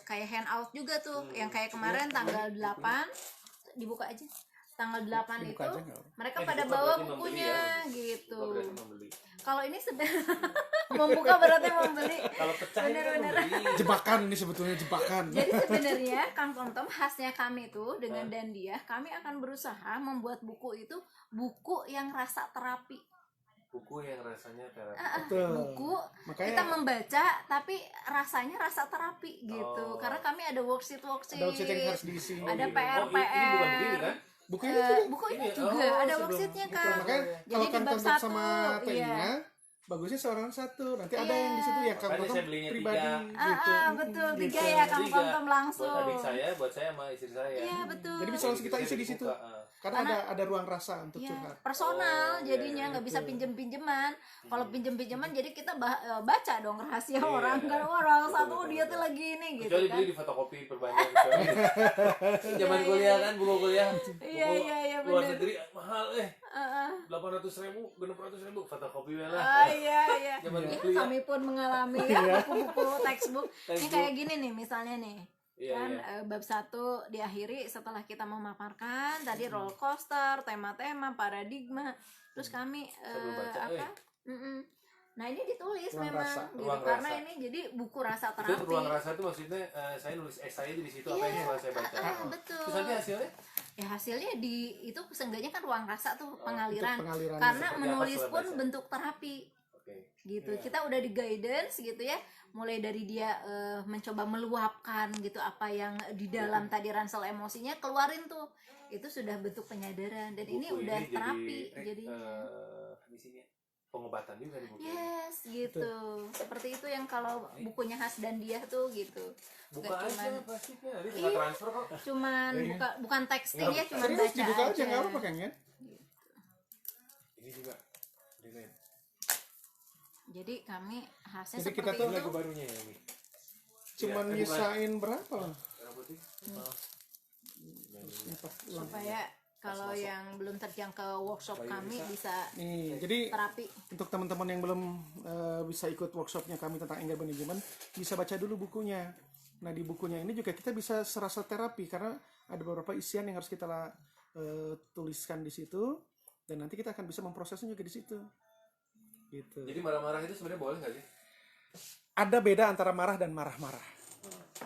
kayak handout juga tuh yang kayak kemarin tanggal 8 dibuka aja. Tanggal 8 Dibuka itu aja nggak? mereka Dibuka pada berarti bawa membeli bukunya ya, gitu. Berarti membeli. Kalau ini sedang membuka berarti membeli. Kalau pecah ini kan Bener-bener. membeli. Jebakan ini sebetulnya jebakan. Jadi sebenarnya Kang Tomtom khasnya kami tuh dengan Dandia, kami akan berusaha membuat buku itu buku yang rasa terapi. Buku yang rasanya terapi. Betul. Buku Makanya kita membaca tapi rasanya rasa terapi gitu. Oh. Karena kami ada worksheet ada website yang harus diisi. ada ini. PR. Oh, ini bukan begini kan? Buku ini juga. Buku ini Ini, juga oh, ada sebelum- worksheetnya bukan, Kang. Makanya Jadi kalau di kan bab kontak 1 sama iya. Tenia, bagusnya seorang satu. Nanti ada Iya. yang di situ ya Kang Makanya Tomtom saya belinya pribadi 3. gitu. Betul, Gitu. 3 ya Kang 3. Tomtom langsung. Buat adik saya, buat saya sama istri saya. Iya betul. Jadi bisa langsung kita isi di situ. Karena ada ruang rasa untuk Ya, curhat. personal Oh, iya, jadinya iya, nggak bisa betul. pinjem-pinjeman. Kalau pinjem-pinjeman jadi kita baca dong rahasia Iya. orang kan orang Betul, satu betul, dia betul. tuh lagi ini gitu Kecuali kan. beli di fotokopi perbanyak. Zaman kuliah kan, buku kuliah. Iya, Buku iya, luar bener. negeri mahal 800.000, 600.000 fotokopi lah. Iya. Zaman Ya, kuliah. kami pun mengalami ya buku-buku textbook. Ini Textbook. kayak gini nih misalnya nih. Iya, Kan iya. bab 1 diakhiri setelah kita memaparkan tadi roller coaster, tema-tema, paradigma. Terus kami Sambil baca, apa? Mm-mm. Nah, ini ditulis Ruang memang rasa. gitu Ruang karena rasa. ini jadi buku rasa Itu terapi. ruang rasa itu maksudnya saya nulis esai di situ apa yang setelah saya baca. Betul. Terus nanti hasilnya Ya hasilnya itu seenggaknya kan ruang rasa tuh pengaliran. Untuk pengaliran. Karena seperti apa menulis setelah pun baca? bentuk terapi oke. gitu. Iya. Kita udah di guidance gitu ya. Mulai dari dia mencoba meluapkan gitu apa yang di dalam tadi ransel emosinya keluarin tuh. Itu sudah bentuk penyadaran dan ini Buku udah jadi, terapi jadi di sini pengobatan juga di buku. yes gitu. Seperti itu yang kalau bukunya khas dan dia tuh gitu. Buka Nggak aja cuman- plastiknya, dia tinggal Iya. transfer kok. Cuman Iya. bukan texting ya, cuman Serius baca dibuka aja aja. nggak apa-apa kan ya? Ini juga desain. Jadi kami khasnya Jadi kita seperti tuh itu. Lagu barunya ya ini. Cuman Iya, nyisain berapa lah? Merah putih. Oh. Nyetak ulang. Supaya kalau yang belum terjang ke workshop kami bisa Nih, jadi terapi. untuk teman-teman yang belum bisa ikut workshopnya kami tentang anger management, bisa baca dulu bukunya. Nah, di bukunya ini juga kita bisa serasa terapi karena ada beberapa isian yang harus kita tuliskan di situ dan nanti kita akan bisa memprosesnya juga di situ. Gitu. Jadi marah-marah itu sebenarnya boleh nggak sih? Ada beda antara marah dan marah-marah.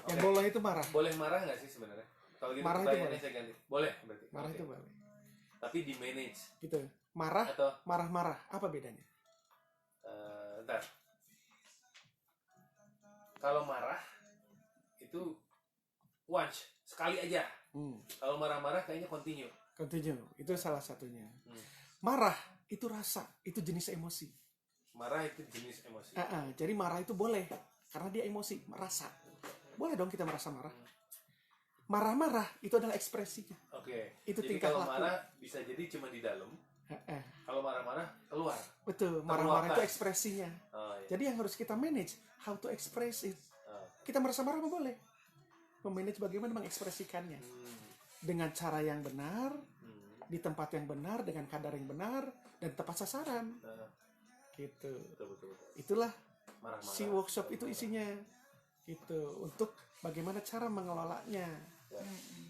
Yang Oke. boleh itu marah. Boleh marah nggak sih sebenarnya? Kalau gitu Marah itu pertanyaannya boleh. saya ganti. Boleh berarti. Marah Oke. itu boleh. Tapi di manage Gitu. Marah, atau marah-marah. Apa bedanya? ntar. Kalau marah itu once sekali aja. Kalau marah-marah kayaknya continue. Continue. Itu salah satunya. Hmm. Marah itu rasa, itu jenis emosi. Marah itu jenis emosi. Jadi marah itu boleh karena dia emosi, rasa. Boleh dong kita merasa marah. Marah-marah itu adalah ekspresinya. Oke. Itu Jadi tingkah kalau laku. marah bisa jadi cuma di dalam. Eh, Kalau marah-marah keluar. Betul, marah-marah itu Terluapkan. ekspresinya. Oh, iya. Jadi yang harus kita manage how to express it. Oh. Kita merasa marah apa boleh? Memanage bagaimana mengekspresikannya dengan cara yang benar, di tempat yang benar, dengan kadar yang benar dan tepat sasaran. Nah, Gitu. betul. Itulah Marah-marah. si workshop itu isinya. Gitu. Untuk bagaimana cara mengelolanya. Ya.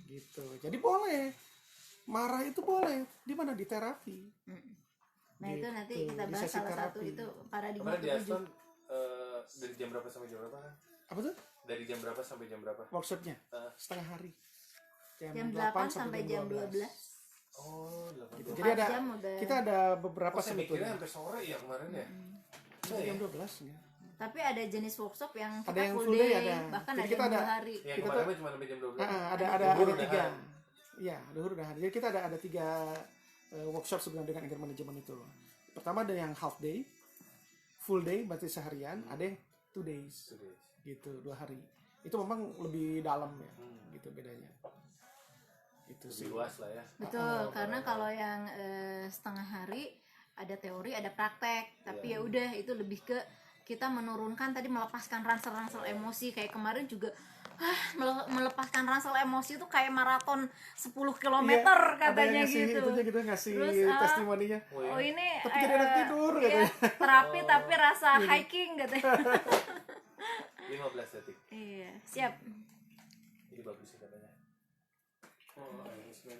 Gitu. Jadi boleh. Marah itu boleh. Di mana? Di terapi. Nah itu nanti Gitu, kita di bahas sesi salah satu terapi. itu paradigma Kemarin di Aston ketujuh. dari jam berapa sampai jam berapa kan? Apa tuh? Dari jam berapa sampai jam berapa? Workshopnya? Ah. Setengah hari. Jam 8 sampai jam 12. Oh, 8 Gitu. jam. Jadi ada 4 jam udah. kita ada beberapa Pas saya mikirnya sebetulnya. sampai sore ya kemarin ya. Sampai jam 12 ya. Tapi ada jenis workshop yang kita Ada yang full full day, day, ada. bahkan Jadi ada kita yang ada- 2 hari. Yang Kita kemarin mah cuma sampai jam 12. Ada Libur ada tiga. udahan. Iya, luhur dan hari. Jadi kita ada 3 workshop sebenarnya dengan anger management itu. Pertama ada yang half day, full day berarti seharian, ada yang 2 days. Gitu, 2 hari. Itu memang lebih dalam ya, gitu bedanya. Itu Lebih sih. luas lah ya. Betul, karena kalau yang setengah hari ada teori, ada praktek, tapi ya udah itu lebih ke kita menurunkan tadi, melepaskan ransel-ransel emosi. Kayak kemarin juga melepaskan ransel emosi itu kayak maraton 10 km Iya, ada katanya yang ngasih, gitu. itunya gitu ngasih Terus, testimoninya. Oh ini Tapi jadi enak tidur, iya, katanya. terapi tapi rasa hiking katanya. 15 detik. Iya, siap. Ini bagus sih katanya. Oh, harus kan.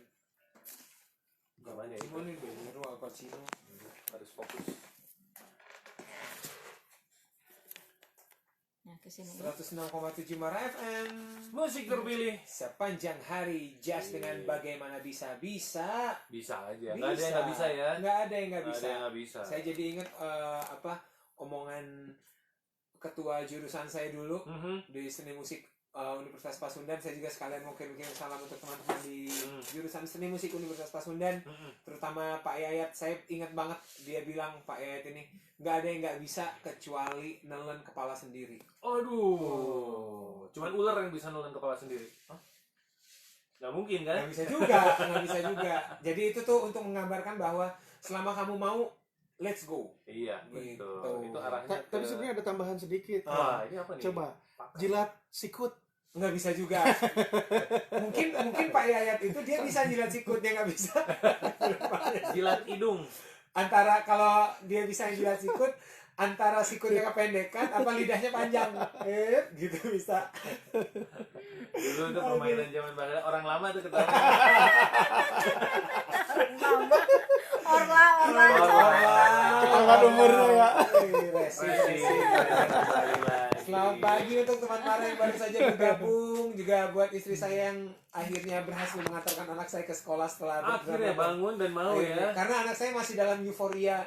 Namanya itu Simone Benero Al Pacino. harus fokus. Nah, kesini. 106,7 Mara FM. Musik terpilih. Sepanjang hari jazz dengan bagaimana bisa. Bisa aja. Nggak ada yang nggak bisa ya. Nggak ada yang nggak Nggak bisa. ada yang nggak bisa. Saya jadi ingat omongan ketua jurusan saya dulu di seni musik Universitas Pasundan. Saya juga sekalian mau kirim salam untuk teman-teman di jurusan seni musik Universitas Pasundan, terutama Pak Yayat. Saya ingat banget dia bilang, Pak Yayat ini nggak ada yang nggak bisa kecuali nelen kepala sendiri. Aduh. Cuman ular yang bisa nelen kepala sendiri. Hah? Nggak mungkin kan? Nggak bisa juga, nggak bisa juga. Jadi itu tuh untuk menggambarkan bahwa selama kamu mau, let's go. Iya, Gitu. betul. Itu arahnya ke... Tapi sebenarnya ada tambahan sedikit. Wah, ini apa nih? Coba Pakan. jilat sikut. Nggak bisa juga. mungkin Pak Yayat itu dia bisa jilat sikut, dia nggak bisa. Jilat hidung. Antara kalau dia bisa jilat sikut, antara sikutnya kependekan apa lidahnya panjang, gitu bisa. Dulu itu permainan zaman bahasa orang lama tuh ketawa. Orla. Ketahuan umurnya ya. Resi. Kembali lagi. Selamat pagi untuk teman Mara yang baru saja bergabung, juga buat istri saya yang akhirnya berhasil mengantarkan anak saya ke sekolah setelah Akhirnya bangun dan mau ya. Karena anak saya masih dalam euforia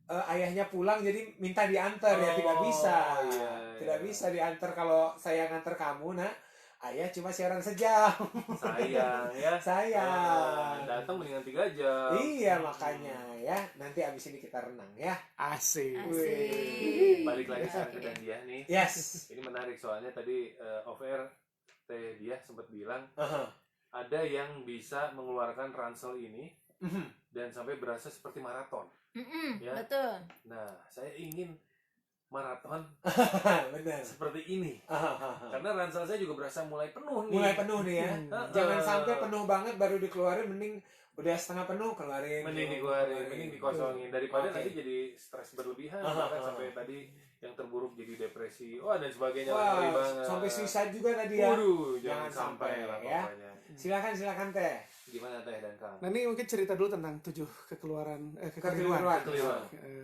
ayahnya pulang, jadi minta diantar ya, tidak bisa. Iya. Tidak bisa diantar kalau saya ngantar kamu, nak. Ayah cuma siaran sejam. Sayang ya. Sayang. Datang mendingan 3 jam. Iya, makanya ya. Nanti abis ini kita renang ya. Asik. Asik. Balik lagi Oke. sekarang ke Dandia nih. Yes. Ini menarik soalnya tadi off air Teh Dia sempat bilang Aha. ada yang bisa mengeluarkan ransel ini dan sampai berasa seperti maraton. Ya. Betul. Nah, saya ingin maraton Benar. seperti ini. Aha. Karena ransel saya juga berasa mulai penuh nih. Mulai penuh nih ya. Jangan Eh, sampai penuh banget baru dikeluarin, mending udah setengah penuh keluarin. Mending dikeluarin, mending dikosongin daripada Oke. nanti jadi stres berlebihan, Aha, bahkan aha. sampai tadi yang terburuk jadi depresi, dan sebagainya. Wah, ngeri banget. sampai suicide juga tadi ya. Waduh, jangan Jangan sampai sampai, lah ya. pokoknya. Silakan Teh. Gimana Teh dan Kang? Nah ini mungkin cerita dulu tentang 7 kekeliruan Kekeliruan.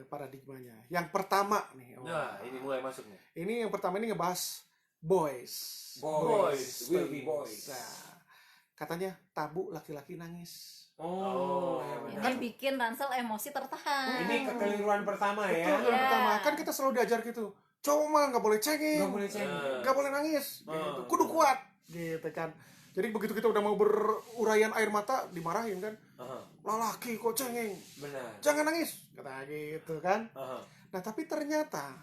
paradigmanya. Yang pertama nih. Nah, ini mulai masuk nih. Ini yang pertama ini ngebahas boys. Boys will be boys. Nah, katanya tabu laki-laki nangis. Oh, ya Ini benar. bikin ransel emosi tertahan. Ini kekeliruan pertama ya. Betul, yang Iya. pertama kan kita selalu diajar gitu. Cowok mah nggak boleh cengeng, Nggak boleh cengeng. nggak boleh nangis, gitu. Kudu kuat, gitu kan. Jadi begitu kita udah mau berurayan air mata dimarahin kan. Aha, Lelaki kok cengeng, benar. jangan nangis, kata gitu kan. Aha. Nah tapi ternyata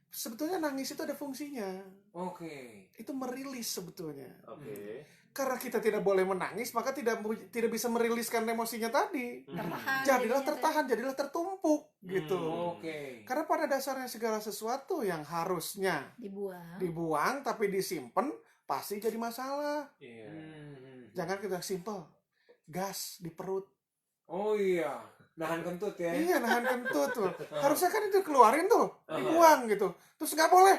sebetulnya nangis itu ada fungsinya. Oke. Itu merilis sebetulnya. Oke. Karena kita tidak boleh menangis, maka tidak bisa meriliskan emosinya tadi. Tertahan. Jadilah jadinya tertahan, jadilah tertumpuk gitu. Oke. Karena pada dasarnya segala sesuatu yang harusnya dibuang. dibuang tapi disimpan pasti jadi masalah. Iya. Jangan kita simple. Gas di perut. Oh iya, nahan kentut ya. Iya, nahan kentut tuh. Harusnya kan itu keluarin tuh, dibuang gitu. Terus nggak boleh.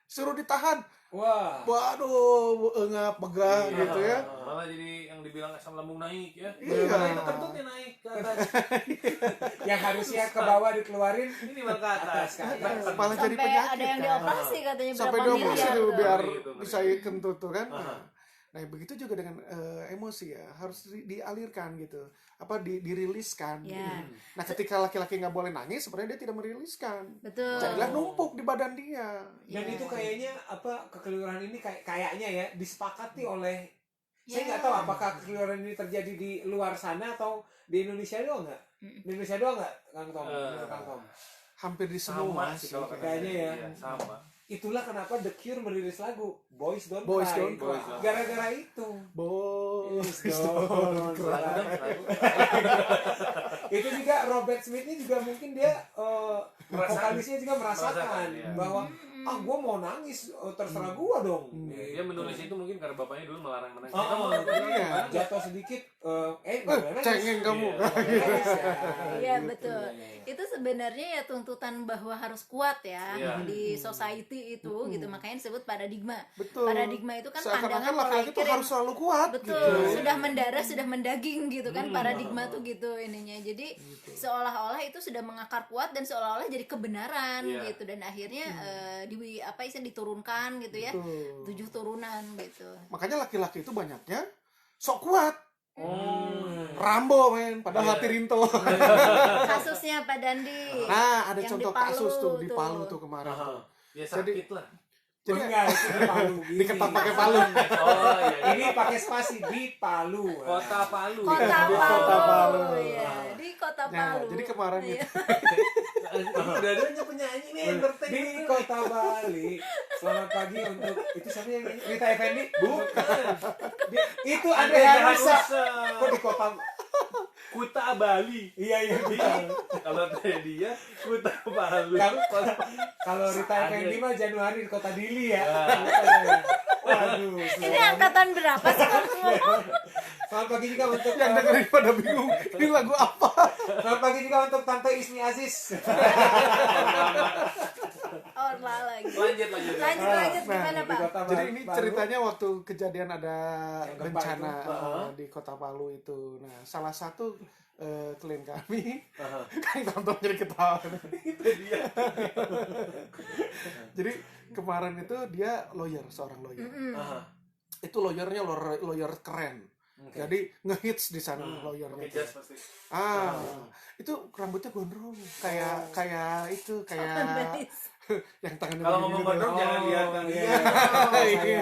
Suruh ditahan. Wah. Waduh, engap, megah Iya. gitu ya. Malah jadi yang dibilang asam lambung naik ya. Iya. Karena itu kentutnya naik ke atas. Yang harusnya ke bawah dikeluarin, Ini malah ke atas. Ke atas. Malah jadi Sampai penyakit ada yang kan. dioperasi katanya Sampai berapa dioperasi miliar tuh tuh. biar Ngeri itu, ngeri. bisa kentut tuh kan. Aha. Nah begitu juga dengan emosi ya, harus dialirkan gitu, diriliskan. Ya, Nah ketika laki-laki nggak boleh nangis, sebenarnya dia tidak meriliskan, betul. jadilah numpuk di badan dia. dan Iya. itu kayaknya kekeliruan ini kayaknya ya disepakati oleh Saya Ya. nggak tahu apakah kekeliruan ini terjadi di luar sana atau di Indonesia doang nggak? Di Indonesia doang nggak, Kang Tom? Menurut Kang Tom. Hampir di Sama semua sih sih kalau kata kayaknya saya. ya. Iya, sama. Itulah kenapa The Cure merilis lagu Boys Don't Boys Cry. Don't Cry. Gara-gara itu. Boys Don't Lagu dong, Cry. lagu. Itu juga Robert Smith ini juga mungkin dia Merasakan. vokalisnya juga merasakan Merasakan, iya. bahwa gue mau nangis, terserah gue dong. Dia menulis itu mungkin karena bapaknya dulu melarang menangis. Oh, Kita mau iya. jatuh sedikit nggak boleh nangis. cengeng kamu. Iya Gitu. betul. Itu sebenarnya ya tuntutan bahwa harus kuat ya Iya. di society itu gitu. Makanya disebut paradigma. Betul. Paradigma itu kan pandangan Seakan-akan pola laki-laki itu pikir yang harus selalu kuat betul gitu. sudah mendarah sudah mendaging gitu kan paradigma tuh gitu ininya. Jadi seolah-olah itu sudah mengakar kuat dan seolah-olah jadi kebenaran Iya. gitu dan akhirnya diturunkan gitu ya. Betul. 7 turunan gitu. Makanya laki-laki itu banyaknya sok kuat. Oh. Rambo men, padahal Iya. hati Rinto. Kasusnya Pak Dandi. Nah, ada Yang contoh di Palu kasus tuh di tuh. Palu tuh kemarin. Aha. Ya Jadi- sakit lah. Jadi Enggak, itu di Palu. diketok pakai palu. Oh iya. Ini pakai spasi di Palu. Kota Palu. Kota Di Palu. Kota Palu. Ya, di Kota Nah, Palu. jadi kemarin Iya. itu Dua-duanya penyanyi nih entertain. Di Kota Bali. Selamat pagi untuk itu siapa yang nyanyi? Rita Effendi? Bukan. Itu Andre Hanusa. Kok di Kota Kuta Bali. Iya iya betul. Kalau dia Kuta Palu. Kalau Rita Effendi mah Januari di Kota Dili ya. Waduh. Ini angkatan berapa sih kamu ngomong? Selamat pagi juga untuk yang dengerin pada bingung, ini lagu apa? selamat pagi juga untuk Tante Ismi Aziz. Orla lagi. Lanjut. Lanjut Nah, gimana di Pak? Kota Jadi Bali- ini Palu. ceritanya waktu kejadian ada Yang gempa bencana itu. di Kota Palu itu. Nah, salah satu klien kami Aha. kan tonton jadi ketawa. Itu dia. Jadi kemarin itu dia lawyer, seorang lawyer. Aha. Itu lawyernya lawyer keren. Oke. Jadi ngehits di sana lawyernya. Pakai itu. jas pasti. Itu rambutnya gondrong, kayak itu kayak yang tangannya Kalau begini ngomong tuh. gondrong jangan lihat Oh, kan. iya. Iya.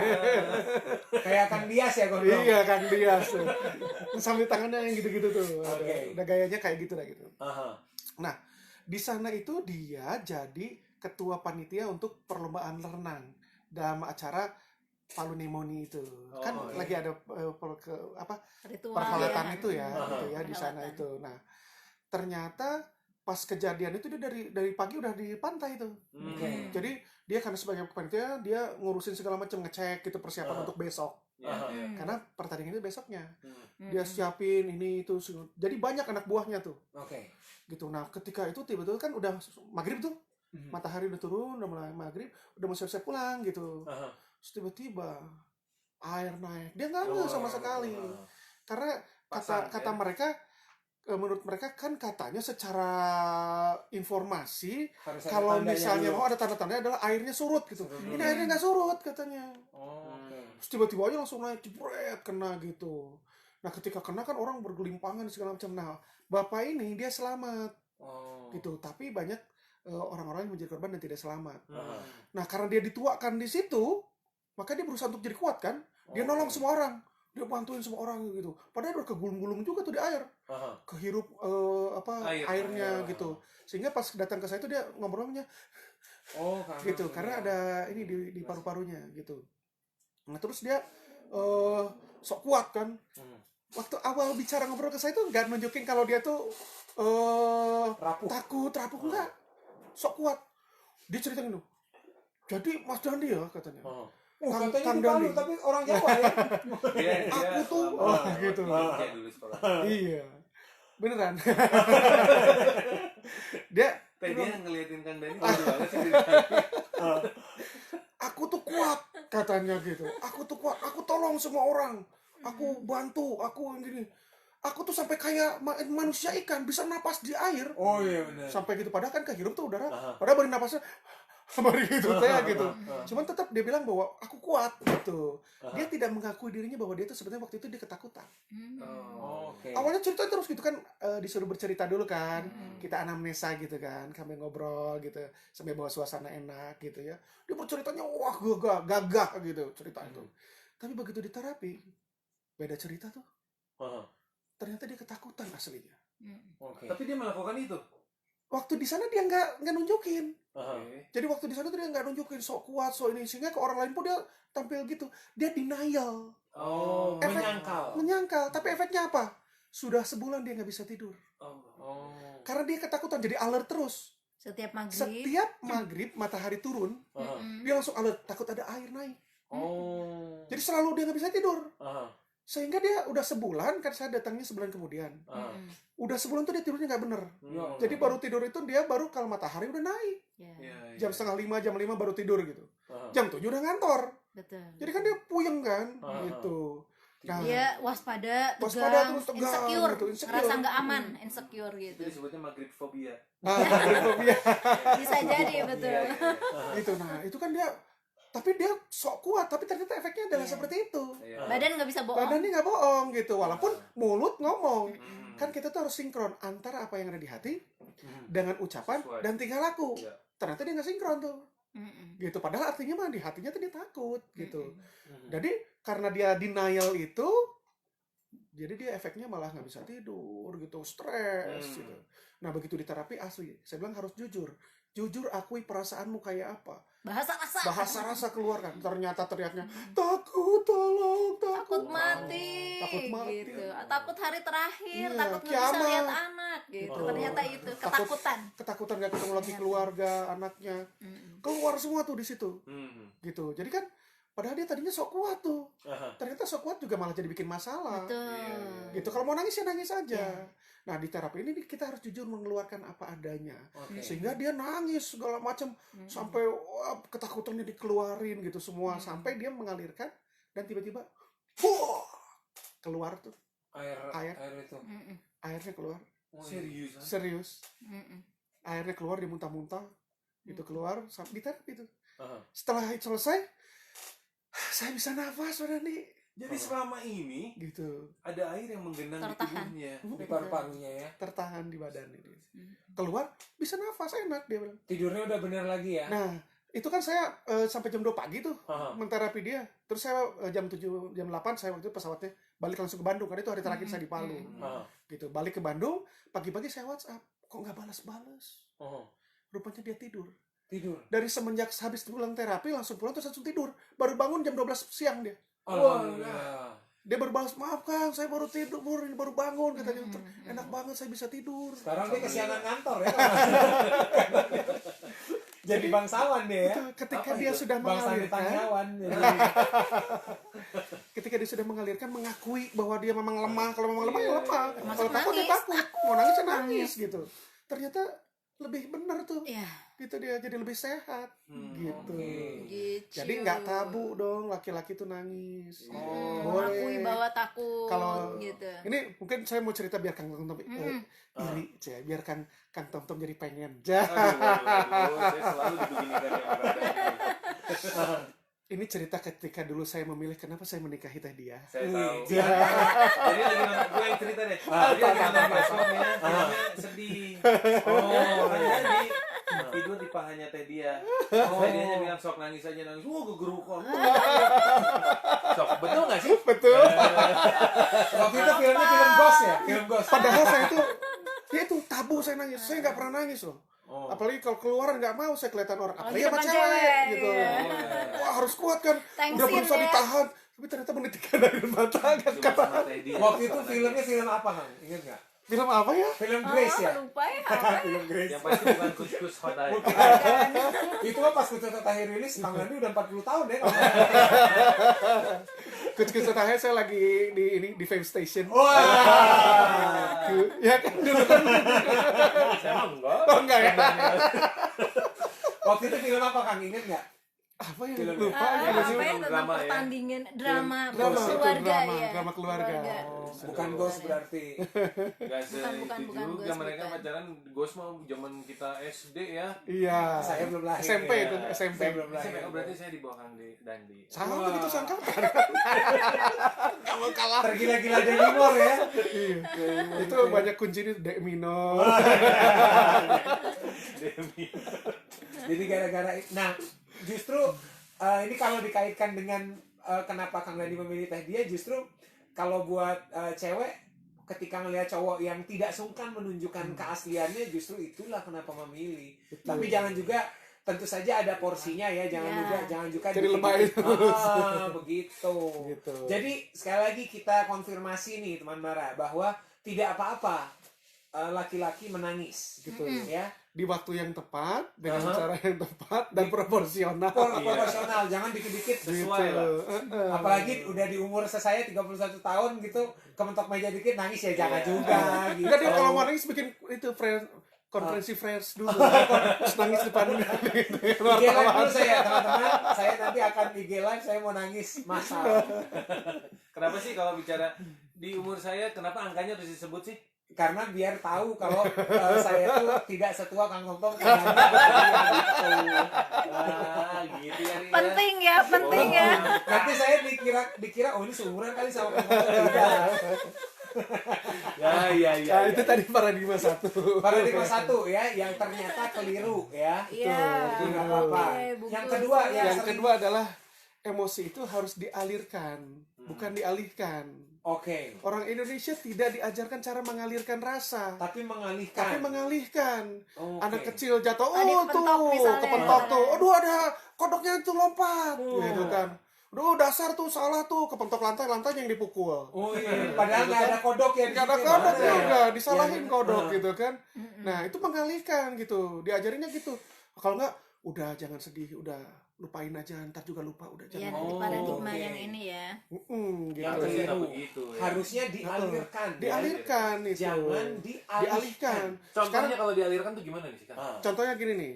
Kayak Kang Dias ya gondrong. Iya, Kang Dias tuh. Sambil tangannya yang gitu-gitu tuh. Oke. Udah gayanya kayak gitu dah gitu. Aha. Nah, di sana itu dia jadi ketua panitia untuk perlombaan renang dalam acara Palu Nemoni itu. Kan Oh, iya. lagi ada Ritual perhelatan ya. itu ya, gitu ya di sana Perhelatan. itu. Nah, ternyata pas kejadian itu dia dari pagi udah di pantai tuh. Oke. Jadi dia karena sebagai panitia dia ngurusin segala macam, ngecek gitu persiapan untuk besok. Aha. Karena pertandingan itu besoknya. Hmm. Dia siapin ini itu. Jadi banyak anak buahnya tuh. Oke. Gitu. Nah, ketika itu tiba-tiba kan udah maghrib tuh. Matahari udah turun, udah mulai maghrib, udah mau siap-siap pulang gitu. Aha. Terus tiba-tiba air naik. Dia nggak ngeh sama sekali. Karena Pasang, kata ya. mereka, menurut mereka kan katanya secara informasi Harus ada kalau tandanya misalnya dulu. mau ada tanda-tandanya adalah airnya surut gitu. Surut Ini dulu. airnya nggak surut katanya. Oh, oke. Terus tiba-tiba aja langsung naik jebret kena gitu. Nah ketika kena kan orang bergelimpangan segala macam. Nah bapak ini dia selamat Oh. gitu. Tapi banyak orang-orang yang menjadi korban dan tidak selamat. Aha. Nah karena dia dituakan di situ, maka dia berusaha untuk jadi kuat kan. Dia nolong semua orang. Dia bantuin semua orang gitu. Padahal udah kegulung-gulung juga tuh di air. Aha. Kehirup airnya gitu. Sehingga pas datang ke saya itu dia ngobrolnya Oh, karena gitu karena ada ini di paru-parunya gitu. Nah terus dia sok kuat kan. Waktu awal bicara ngobrol ke saya tuh nggak nunjukin kalau dia tuh rapuh. rapuh enggak, sok kuat. Dia ceritain dulu. Jadi Mas Dandi ya katanya. Oh. Kang- Katanya Kang di Palu Dandi. tapi orang Jawa ya. Dia Aku tuh, selama gitu. kerja dulu sekolah. Iya, beneran. Dia Tadi dia ngeliatin Kang Dani lucu banget sih ceritanya. aku tuh kuat katanya gitu. Aku tuh kuat, aku tolong semua orang. Aku bantu, aku gini. Aku tuh sampai kayak manusia ikan bisa napas di air. Oh iya benar. Sampai gitu padahal kan kehirup tuh udara. Aha. Padahal baru napasnya baru gitu kayak gitu. Cuman tetap dia bilang bahwa aku kuat gitu. Dia tidak mengakui dirinya bahwa dia tuh sebenarnya waktu itu dia ketakutan. Oh, oke. Awalnya cerita terus gitu kan disuruh bercerita dulu kan. Kita anamnesa gitu kan, kami ngobrol gitu sampai bawa suasana enak gitu ya. Dia berceritanya wah gagah gitu cerita itu. Tapi begitu diterapi beda cerita tuh. Aha. Ternyata dia ketakutan aslinya. Oke. Tapi dia melakukan itu. Waktu di sana dia nggak nunjukin. Aha. Jadi waktu di sana tuh dia nggak nunjukin sok kuat, sok ini, sehingga ke orang lain pun dia tampil gitu. Dia denial, Oh, menyangkal. Tapi efeknya apa? Sudah sebulan dia nggak bisa tidur. Oh. Karena dia ketakutan, jadi alert terus. Setiap maghrib. Setiap maghrib matahari turun, Aha. dia langsung alert, takut ada air naik. Oh. Jadi selalu dia nggak bisa tidur. Aha. Sehingga dia udah sebulan, kan saya datangnya sebulan kemudian. Aha. Udah sebulan tuh dia tidurnya nggak bener. Hmm. Jadi baru tidur itu dia baru kalau matahari udah naik. Ya, Iya, iya. Jam setengah 5, jam 5 baru tidur gitu. Aha. Jam 7 udah ngantor. betul. Jadi kan dia puyeng kan, Ah. gitu. Nah, Dia waspada, Waspada tegang, terus tegang, insecure, gitu, insecure. ngerasa nggak aman, insecure Itu gitu. disebutnya maghrib phobia. fobia. Bisa jadi betul. Iya, iya. Gitu. Nah, itu kan dia, tapi dia sok kuat, tapi ternyata efeknya adalah Iya. seperti itu. Iya. Badan nggak bisa bohong. Badannya nggak bohong gitu, walaupun mulut ngomong. Hmm. Kan kita tuh harus sinkron antara apa yang ada di hati Hmm. dengan ucapan Sesuai. dan tingkah laku. Iya. Ternyata dia nggak sinkron tuh. Mm-mm. Gitu. Padahal artinya mah di hatinya tuh dia takut gitu. Hmm. Jadi karena dia denial itu, jadi dia efeknya malah nggak bisa tidur gitu, stres Hmm. gitu. Nah begitu di terapi asli, saya bilang harus jujur akui perasaanmu kayak apa, Bahasa rasa. bahasa rasa keluarkan. Ternyata teriaknya takut, tolong, Takut mati, Takut mati. gitu. Takut hari terakhir, Iya, takut nggak bisa kiamat. lihat anak, gitu. Oh. Ternyata itu Takut. ketakutan. ketakutan gak ketemu lagi keluarga, anaknya, Mm-mm. keluar semua tuh di situ Hmm. gitu. Jadi kan padahal dia tadinya sok kuat tuh, Aha. ternyata sok kuat juga malah jadi bikin masalah. Betul. Iya, iya. Gitu. Kalau mau nangis ya nangis aja. Iya. Nah di terapi ini kita harus jujur mengeluarkan apa adanya, Oke. sehingga dia nangis segala macam Mm-mm. sampai wah, ketakutannya dikeluarin gitu semua, Hmm. sampai dia mengalirkan dan tiba-tiba fuh, keluar tuh Air itu. Mm-mm. airnya keluar. Serius? ah? Serius, Mm-mm. airnya keluar, dia muntah-muntah itu keluar di terapi itu. Aha. Setelah itu selesai, saya bisa nafas udah nih Jadi selama ini gitu, ada air yang menggenang di Tertahan. tubuhnya. Di paru-parunya ya. tertahan di badan ini. Hmm. Keluar bisa nafas enak dia bilang. Tidurnya udah bener lagi ya. Nah, itu kan saya sampai jam 2 pagi tuh Aha. menterapi dia. Terus saya jam 7, jam 8 saya waktu itu pesawatnya balik langsung ke Bandung, karena itu hari terakhir saya di Palu. Aha. Gitu. Balik ke Bandung, pagi-pagi saya WhatsApp, kok nggak balas-balas. Oh. Rupanya dia tidur. Tidur. Dari semenjak habis pulang terapi langsung pulang terus langsung tidur. Baru bangun jam 12 siang dia. Alhamdulillah. Dia berbalas, "Maaf Kang, saya baru tidur, ini baru bangun," katanya. "Enak banget saya bisa tidur." Sekarang dia kesiangan kantor ya. Jadi bangsawan dia ya. Betul. Ketika Apa dia itu? sudah Bangsa mengalirkan, tanggawan. ketika dia sudah mengalirkan, mengakui bahwa dia memang lemah. Kalau memang lemah ya Iya, lemah. iya. Kalau takut ya nangis, takut. Mau nangis ya nangis gitu. Ternyata lebih benar tuh. Iya, Gitu dia jadi lebih sehat. Hmm. Gitu. Oke. gitu. Jadi nggak tabu dong laki-laki tuh nangis. Oh, Mengakui bahwa takut, Kalau gitu. ini mungkin saya mau cerita biar Kang Tom iri, biar Kang Tom jadi pengen. Aduh, saya selalu dibeginikan yang berat. Ini cerita ketika dulu saya memilih kenapa saya menikahi Teh Dia. Saya tahu. Iya. Jadi lagi nonton, gue yang cerita deh. Jadi lagi nonton bioskopnya, filmnya sedih. Oh, kan jadi tidur di pahanya Teh Dia. Teh Dianya bilang sok nangis aja nangis. Wah, gegerukan. Sok, betul nggak sih? Betul. Waktu itu filmnya film Ghost ya? Film Ghost. Padahal saya itu, ya itu tabu saya nangis. Saya nggak pernah nangis loh. Oh. Apalagi kalau keluaran nggak mau saya kelihatan orang. Apalagi sama depan cewek cewek, gitu. iya. Wah harus kuat kan. Thanksin Udah berusaha ya. ditahan. Tapi ternyata menitikkan air mata kan. Cuma sama Teh Dia. Waktu itu filmnya film apa Kang? Ingat nggak? Film apa ya? Film Grace ya? Lupa ya. Film Grace. Yang pasti bukan kus-kus hot air. Itu mah pas Kutu Terakhir rilis, Kang Andi udah 40 tahun deh. Kucing terakhir saya lagi di Fame Station. Wah. Ya kan dulu kan. Saya mah enggak. Oh enggak ya? Waktu itu film apa Kang? Ingat nggak? Apa ya? Film- Lupa. Apa Apa sih? ya tentang drama ya? pertandingan drama Drama, itu keluarga drama, ya. drama keluarga. Bukan Ghost berarti. Enggak se bukan, itu bukan, juga Ghost, mereka bukan. pacaran. Ghost mah zaman kita SD ya. Iya. Saya belum lahir. SMP ya. itu SMP. Saya belum lahir. SMP, oh berarti saya di bawah Kang Dandi. Sama Wah. begitu sangkatan. Kalau kalah. Tergila-gila Demi Moore ya. Iya. Itu banyak kunci di D minor. Demi. Jadi gara-gara nah justru ini kalau dikaitkan dengan kenapa Kang Dandi memilih Teh Dia, justru kalau buat cewek ketika ngelihat cowok yang tidak sungkan menunjukkan keasliannya, justru itulah kenapa memilih. Tapi jangan juga, tentu saja ada porsinya ya, jangan juga Jadi dikit-dikit. lebay. Begitu. Gitu. Jadi sekali lagi kita konfirmasi nih teman Mara, bahwa tidak apa-apa laki-laki menangis, Gitu. ya. Di waktu yang tepat, dengan cara yang tepat dan proporsional. Proporsional, jangan dikit-dikit. Sesuai lah. Apalagi udah di umur saya 31 tahun gitu, kementok meja dikit nangis ya jangan juga gitu. Enggak, dia kalau mau nangis bikin itu konferensi fresh dulu. Terus nangis depan IG live dulu saya, teman-teman. Saya nanti akan IG live, saya mau nangis masal. Kenapa sih kalau bicara di umur saya, kenapa angkanya harus disebut sih? Karena biar tahu kalau saya tuh tidak setua Kang Tong. Gitu. Gitu ya. Penting ya, penting ya. Nanti saya dikira oh ini seumuran kali sama Kang Tong. Tidak. Ya. Nah, itu tadi paradigma 1. Paradigma 1 ya, yang ternyata keliru ya. Iya. Jadi nggak apa-apa. Oke, bungkus. Yang kedua Yang sering- kedua adalah emosi itu harus dialirkan, bukan dialihkan. Oke. Orang Indonesia tidak diajarkan cara mengalirkan rasa, Tapi tapi mengalihkan. mengalihkan. Oke. Anak kecil jatuh, Tadi kepentok tuh, misalnya. kepentok tuh, aduh ada kodoknya itu lompat, gitu kan. Aduh dasar tuh salah tuh, kepentok lantai yang dipukul. Oh iya, padahal nggak ada kodok ya. di Gak ada situ. kodok Gimana ya? juga, disalahin Iya. kodok gitu kan. Nah itu mengalihkan gitu, diajarinnya gitu. Kalau nggak, udah jangan sedih, udah lupain aja, ntar juga lupa, udah Ya, jangan. nanti Oh, paradigma oke. yang ini ya. Gitu. Yang Harusnya keliru. begitu ya. Harusnya dialirkan. ya. Dialirkan itu. Jangan Dialihkan. dialihkan. Contohnya kalau dialirkan tuh gimana nih sih, Kang? Contohnya gini nih,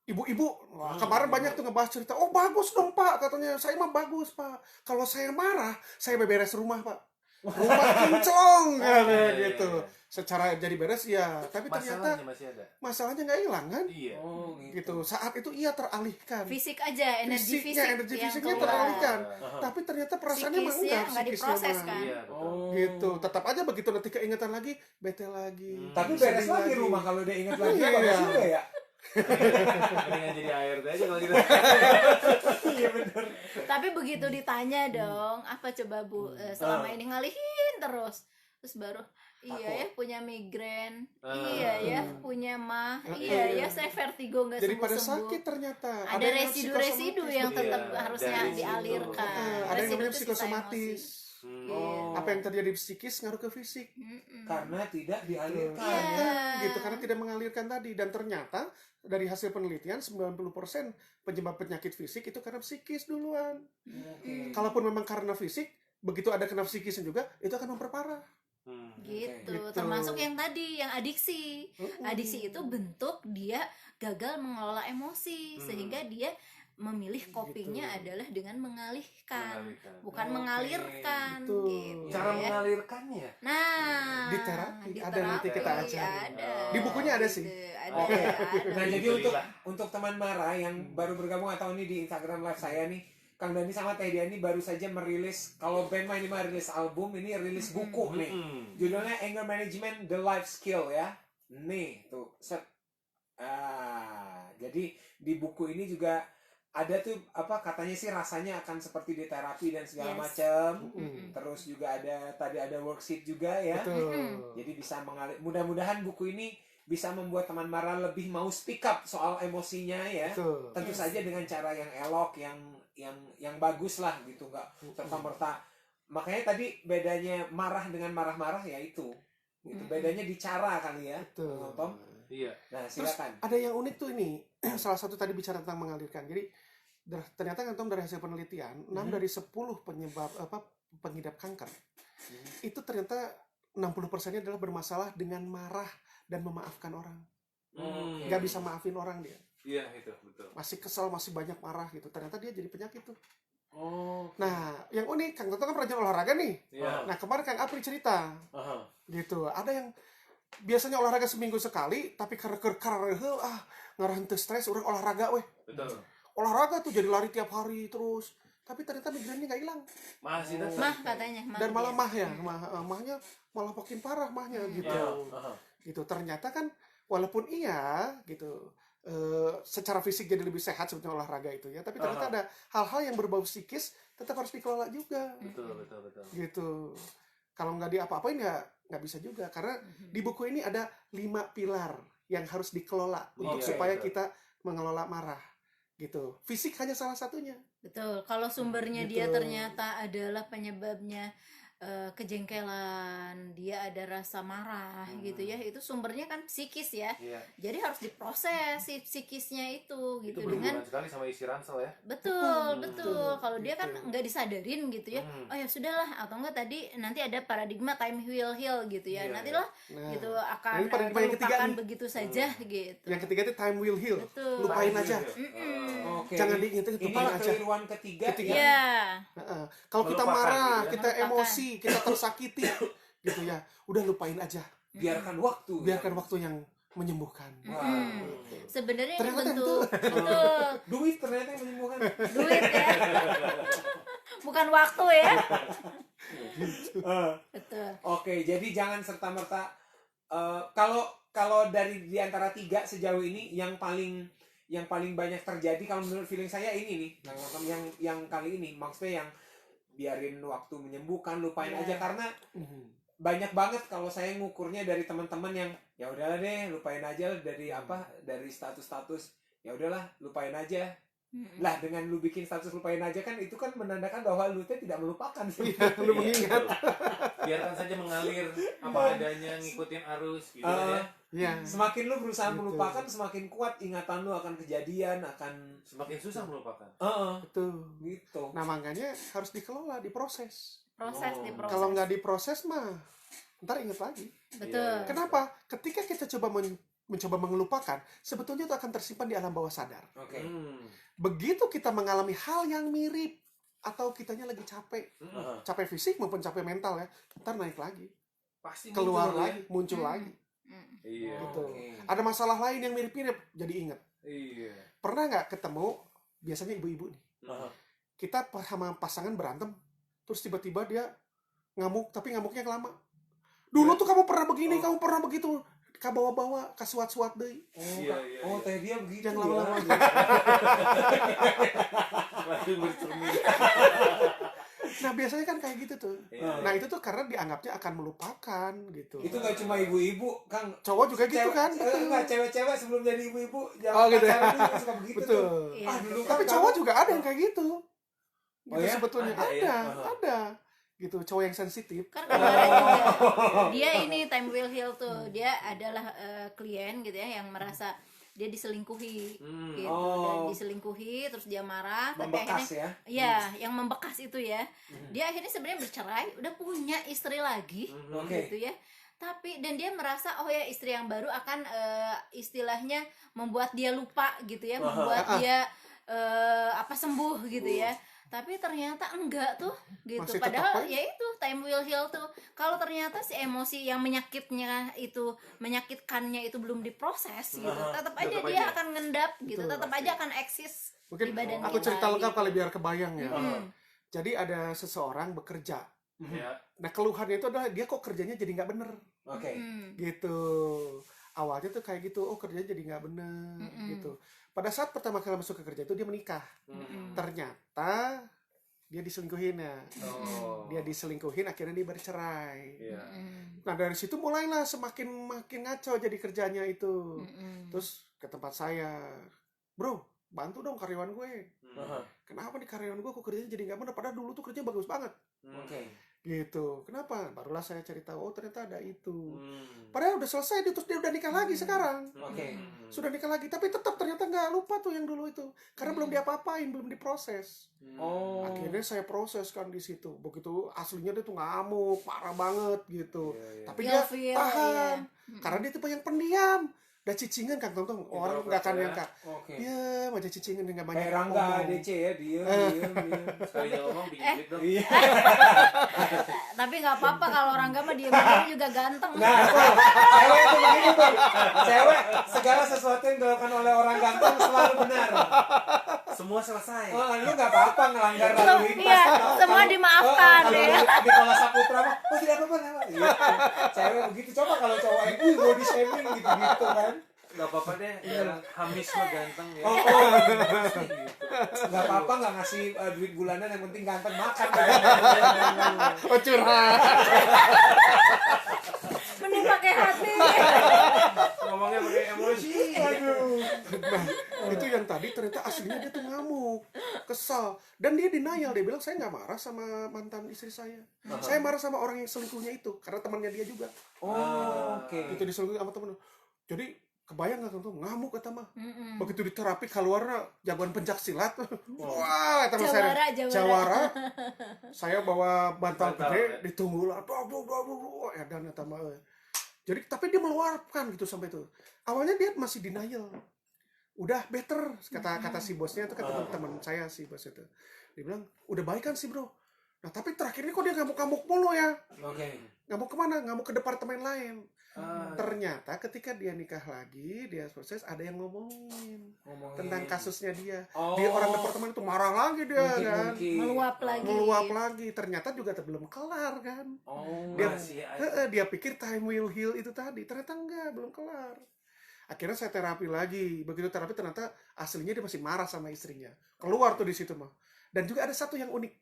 ibu-ibu, wah, kemarin banyak tuh ngebahas cerita, oh bagus dong pak, katanya, saya mah bagus pak, kalau saya marah, saya beberes rumah pak, rumah kinclong, katanya iya, gitu, iya. Secara jadi beres ya, tapi ternyata Masalahnya masih ada. masalahnya nggak hilang kan, Iya. Oh, gitu, saat itu ia teralihkan, Fisik aja, energi Fisiknya, fisik energi yang fisiknya keluar. teralihkan, Aha. tapi ternyata perasaannya mah Psikisnya enggak, nggak diproses mah. kan. Iya, betul. Oh. Gitu, tetap aja begitu nanti keingetan lagi, bete lagi, Tapi sedih beres lagi rumah kalau dia ingat lagi. Iya. Bagus juga ya. Mendingan jadi ART aja kalau gitu. Iya benar. Tapi begitu ditanya dong, apa coba Bu selama ini ngalihin terus baru iya ya punya migrain, iya ya punya mah, iya ya saya vertigo nggak jadi pada sembuh-sembuh. sakit ternyata, Ada yang residu-residu psikosomatis, yang betul. tetap Iya, harusnya dari situ. dialirkan. Ada yang Residu namanya itu sisa psikosomatis. Hmm. Oh. Apa yang terjadi psikis ngaruh ke fisik. Karena tidak dialirkan. Iya. Gitu, karena tidak mengalirkan tadi. Dan ternyata dari hasil penelitian 90% penyebab penyakit fisik itu karena psikis duluan. Oke. Kalaupun memang karena fisik, begitu ada kena psikisnya juga, itu akan memperparah. Gitu. Gitu. Termasuk yang tadi yang adiksi. Adiksi itu bentuk dia gagal mengelola emosi sehingga dia memilih copingnya adalah dengan mengalihkan, bukan Oke. mengalirkan Betul. gitu Cara ya. mengalirkannya. Nah, Di terapi, ada nanti kita ajarin. ada. Di bukunya ada sih. Ada, Oke. ada. Nah, jadi Alhamdulillah. untuk teman Mara yang baru bergabung atau ini di Instagram live saya nih, Kang Dani sama Teh Diani baru saja merilis, kalau band mah ini mah rilis album, ini rilis buku nih. Judulnya Anger Management The Life Skill ya. Nih, tuh. Set. Jadi di buku ini juga ada tuh apa katanya sih rasanya akan seperti di terapi dan segala Yes. macam. Terus juga tadi ada worksheet juga ya. Betul. Jadi bisa mudah-mudahan buku ini bisa membuat teman Mara lebih mau speak up soal emosinya ya. Betul. Tentu saja dengan cara yang elok, yang bagus lah gitu, nggak serta-merta. Makanya tadi bedanya marah dengan marah-marah ya itu. Gitu. Bedanya di cara kali ya. Betul. Tom. Iya. Nah, Terus silakan. ada yang unik tuh ini. Salah satu tadi bicara tentang mengalirkan. Jadi ternyata kan Tom, dari hasil penelitian 6 dari 10 penyebab pengidap kanker itu ternyata 60%-nya adalah bermasalah dengan marah dan memaafkan orang. Nggak bisa maafin orang dia. Iya, itu betul. Masih kesel, masih banyak marah gitu. Ternyata dia jadi penyakit tuh. Oh. Nah, yang unik, Kang Toto kan pernah olahraga nih. Iya. Nah, kemarin Kang Apri cerita. Aha. Gitu. Ada yang biasanya olahraga seminggu sekali, tapi karena ngarahan teu stres, orang olahraga weh. Betul. Olahraga tuh jadi lari tiap hari terus. Tapi ternyata migrainnya nggak hilang. Masih tetap. Mah katanya mah Dan malah dia. mah ya, mahnya malah makin parah mahnya gitu. Aha. Gitu. Ternyata kan walaupun iya gitu, secara fisik jadi lebih sehat sebetulnya olahraga itu ya, tapi ternyata ada hal-hal yang berbau psikis tetap harus dikelola juga. Betul. Gitu. Kalau nggak diapa-apain ya nggak bisa juga, karena di buku ini ada 5 pilar yang harus dikelola untuk supaya kita mengelola marah gitu. Fisik hanya salah satunya. Betul. Kalau sumbernya Gitu. dia ternyata adalah penyebabnya kejengkelan, dia ada rasa marah gitu ya, itu sumbernya kan psikis ya. Iya. Jadi harus diproses si psikisnya itu Itu gitu dengan berhubungan sekali sama isi ransel ya. betul. Kalau dia kan nggak disadarin gitu ya. Hmm. Oh ya sudahlah, atau enggak tadi nanti ada paradigma time will heal gitu ya. Iya, Nantilah Nah, gitu nah, akan ini paradigma yang ketiga terlupakan nih. begitu saja gitu. Yang ketiga itu time will heal. Betul. Lupain Time aja. will heal. Oke. Jangan diingetin, Ini lupain aja. kekeliruan ketiga. Ketiga. Iya. Heeh. Kalau kita Melupakan marah, gitu ya. kita Melupakan. emosi, kita tersakiti gitu ya, udah lupain aja. Biarkan waktu. Biarkan waktu yang menyembuhkan. Wah. Sebenarnya ini Ternyata bentuk betul Duit ternyata yang menyembuhkan. duit ya. Bukan waktu ya. Betul. Oke, jadi jangan serta-merta kalau dari di antara 3 sejauh ini yang paling banyak terjadi kalau menurut feeling saya ini nih, yang kali ini maksudnya yang biarin waktu menyembuhkan, lupain Iya. aja, karena banyak banget kalau saya ngukurnya dari teman-teman yang ya udahlah deh, lupain aja dari status-status, ya udahlah lupain aja. Lah dengan lu bikin status lupain aja kan itu kan menandakan bahwa lu teh tidak melupakan sih. Lu mengingat. Biarkan saja mengalir apa adanya, ngikutin arus gitu ya. Ya. Semakin lu berusaha Gitu. melupakan, semakin kuat ingatan lu akan kejadian, akan Semakin susah melupakan. Betul. gitu. Nah, makanya harus dikelola, diproses. Diproses. Kalau nggak diproses mah ntar inget lagi. Betul. Iya. Kenapa? Ketika kita mencoba mengelupakan, sebetulnya itu akan tersimpan di alam bawah sadar. Oke. Begitu kita mengalami hal yang mirip atau kitanya lagi capek, capek fisik maupun capek mental ya, ntar naik lagi, Pasti keluar muncul, lagi, muncul lagi. Ya? Iya. Gitu. Oke. Ada masalah lain yang mirip-mirip, jadi inget. Iya. Pernah nggak ketemu, biasanya ibu-ibu nih, kita sama pasangan berantem, terus tiba-tiba dia ngamuk, tapi ngamuknya lama. Dulu tuh kamu pernah begini, kamu pernah begitu, bawa-bawa, kasuat-suat deh. Iya. Teh dia begitu Jangan ya. lama-lama. Langsung bercermin. Nah, biasanya kan kayak gitu tuh. Iya. Nah, itu tuh karena dianggapnya akan melupakan gitu. Itu nggak cuma ibu-ibu, Kang. Cowok juga gitu kan? Betul. Enggak, cewek-cewek sebelum jadi ibu-ibu Oh, gitu ya. pacaran dulu suka begitu tuh. Betul. Iya. Dulu Tapi kan cowok kamu- juga ada yang kayak gitu. Oh Gitu ya? sebetulnya Ada ya? ada. Gitu, cowok yang sensitif. Kan kemarin juga dia ini time will heal tuh, dia adalah klien gitu ya yang merasa dia diselingkuhi gitu, dan diselingkuhi terus dia marah, tapi membekas akhirnya ya. iya yang membekas itu ya, dia akhirnya sebenarnya bercerai, udah punya istri lagi Oke. gitu ya, tapi dan dia merasa oh ya istri yang baru akan istilahnya membuat dia lupa gitu ya, membuat dia sembuh gitu ya. Tapi ternyata enggak tuh gitu. Masih tetap Padahal aja. ya itu time will heal tuh. Kalau ternyata si emosi yang menyakitkannya itu belum diproses gitu, tetap aja Tetap dia aja. akan ngendap gitu, Betul, tetap aja akan eksis Mungkin di badan aku kita, cerita lengkap gitu. kali biar kebayang ya. Mm. Jadi ada seseorang bekerja. Ya. Nah, keluhannya itu adalah dia kok kerjanya jadi nggak bener. Oke. Gitu. Awalnya tuh kayak gitu, oh kerjanya jadi nggak bener gitu. Pada saat pertama kali masuk ke kerja itu dia menikah. Ternyata dia diselingkuhin ya. Dia diselingkuhin, akhirnya dia bercerai. Iya. Nah, dari situ mulailah makin ngaco jadi kerjanya itu. Terus ke tempat saya, bro, bantu dong karyawan gue. Kenapa nih karyawan gue kok kerjanya jadi nggak bener? Padahal dulu tuh kerjanya bagus banget. Oke. Gitu. Kenapa? Barulah saya cari tahu, oh ternyata ada itu. Padahal udah selesai, terus dia udah nikah lagi sekarang. Oke. Sudah nikah lagi, tapi tetap ternyata nggak lupa tuh yang dulu itu. Karena belum diapa-apain, belum diproses. Oh. Akhirnya saya proses kan di situ. Begitu aslinya dia tuh ngamuk, parah banget gitu. Tapi dia Feel, tahan. iya. Karena dia tipe yang pendiam. Udah cicingan kan, Tong. Orang nggak akan ya. nyangka. Oke. Ya, aja cicingan nggak banyak Kayak Rangga ngomong. DC ya, diem. Sekali ngomong dikit dong. Iya. Tapi nggak apa-apa kalau Rangga mah dia juga ganteng. Nah, cewek itu begitu tuh. Cewek, segala sesuatu yang dilakukan oleh orang ganteng selalu benar. Semua selesai. Oh, lu nggak apa-apa ngelanggar lalu lintas. Iya, semua dimaafkan kalau ya. di Kola Saputra mah, tidak apa-apa. Gitu. Cewek begitu. Coba kalau cowok itu body shaming gitu-gitu kan. nggak apa-apa deh, biar Hamis mah ganteng ya. Nggak apa-apa nggak ngasih duit bulanan, yang penting ganteng makan. Oh curhat. Mending pakai hati. Ngomongnya pakai emosi. Aduh. Nah, itu yang tadi ternyata aslinya dia tuh ngamuk, kesal, dan dia denial. Dia bilang saya nggak marah sama mantan istri saya. Saya marah sama orang yang selingkuhnya itu, karena temannya dia juga. Oke. Itu diselingkuhin sama temen. Jadi kebayang nggak tuh ngamuk kata mah. Begitu di terapi keluarnya jagoan pencak silat. Wah, kata mas saya. Jawara. Saya bawa bantal gede, ditunggu lah. Ya dan kata mah. Jadi tapi dia meluapkan gitu sampai itu. Awalnya dia masih denial. Udah better kata si bosnya itu, kata teman saya si bos itu. Dia bilang udah baikan sih bro. Nah tapi terakhir ini kok dia ngamuk-ngamuk mulu ya. Oke. Ngamuk kemana? Ngamuk ke departemen lain. Ternyata ketika dia nikah lagi, dia proses ada yang ngomongin tentang kasusnya dia. Dia orang departemen itu marah lagi dia kan. Meluap lagi. Ternyata juga belum kelar kan. Dia pikir time will heal itu tadi. Ternyata enggak, belum kelar. Akhirnya saya terapi lagi. Begitu terapi ternyata aslinya dia masih marah sama istrinya. Keluar tuh di situ mah. Dan juga ada satu yang unik.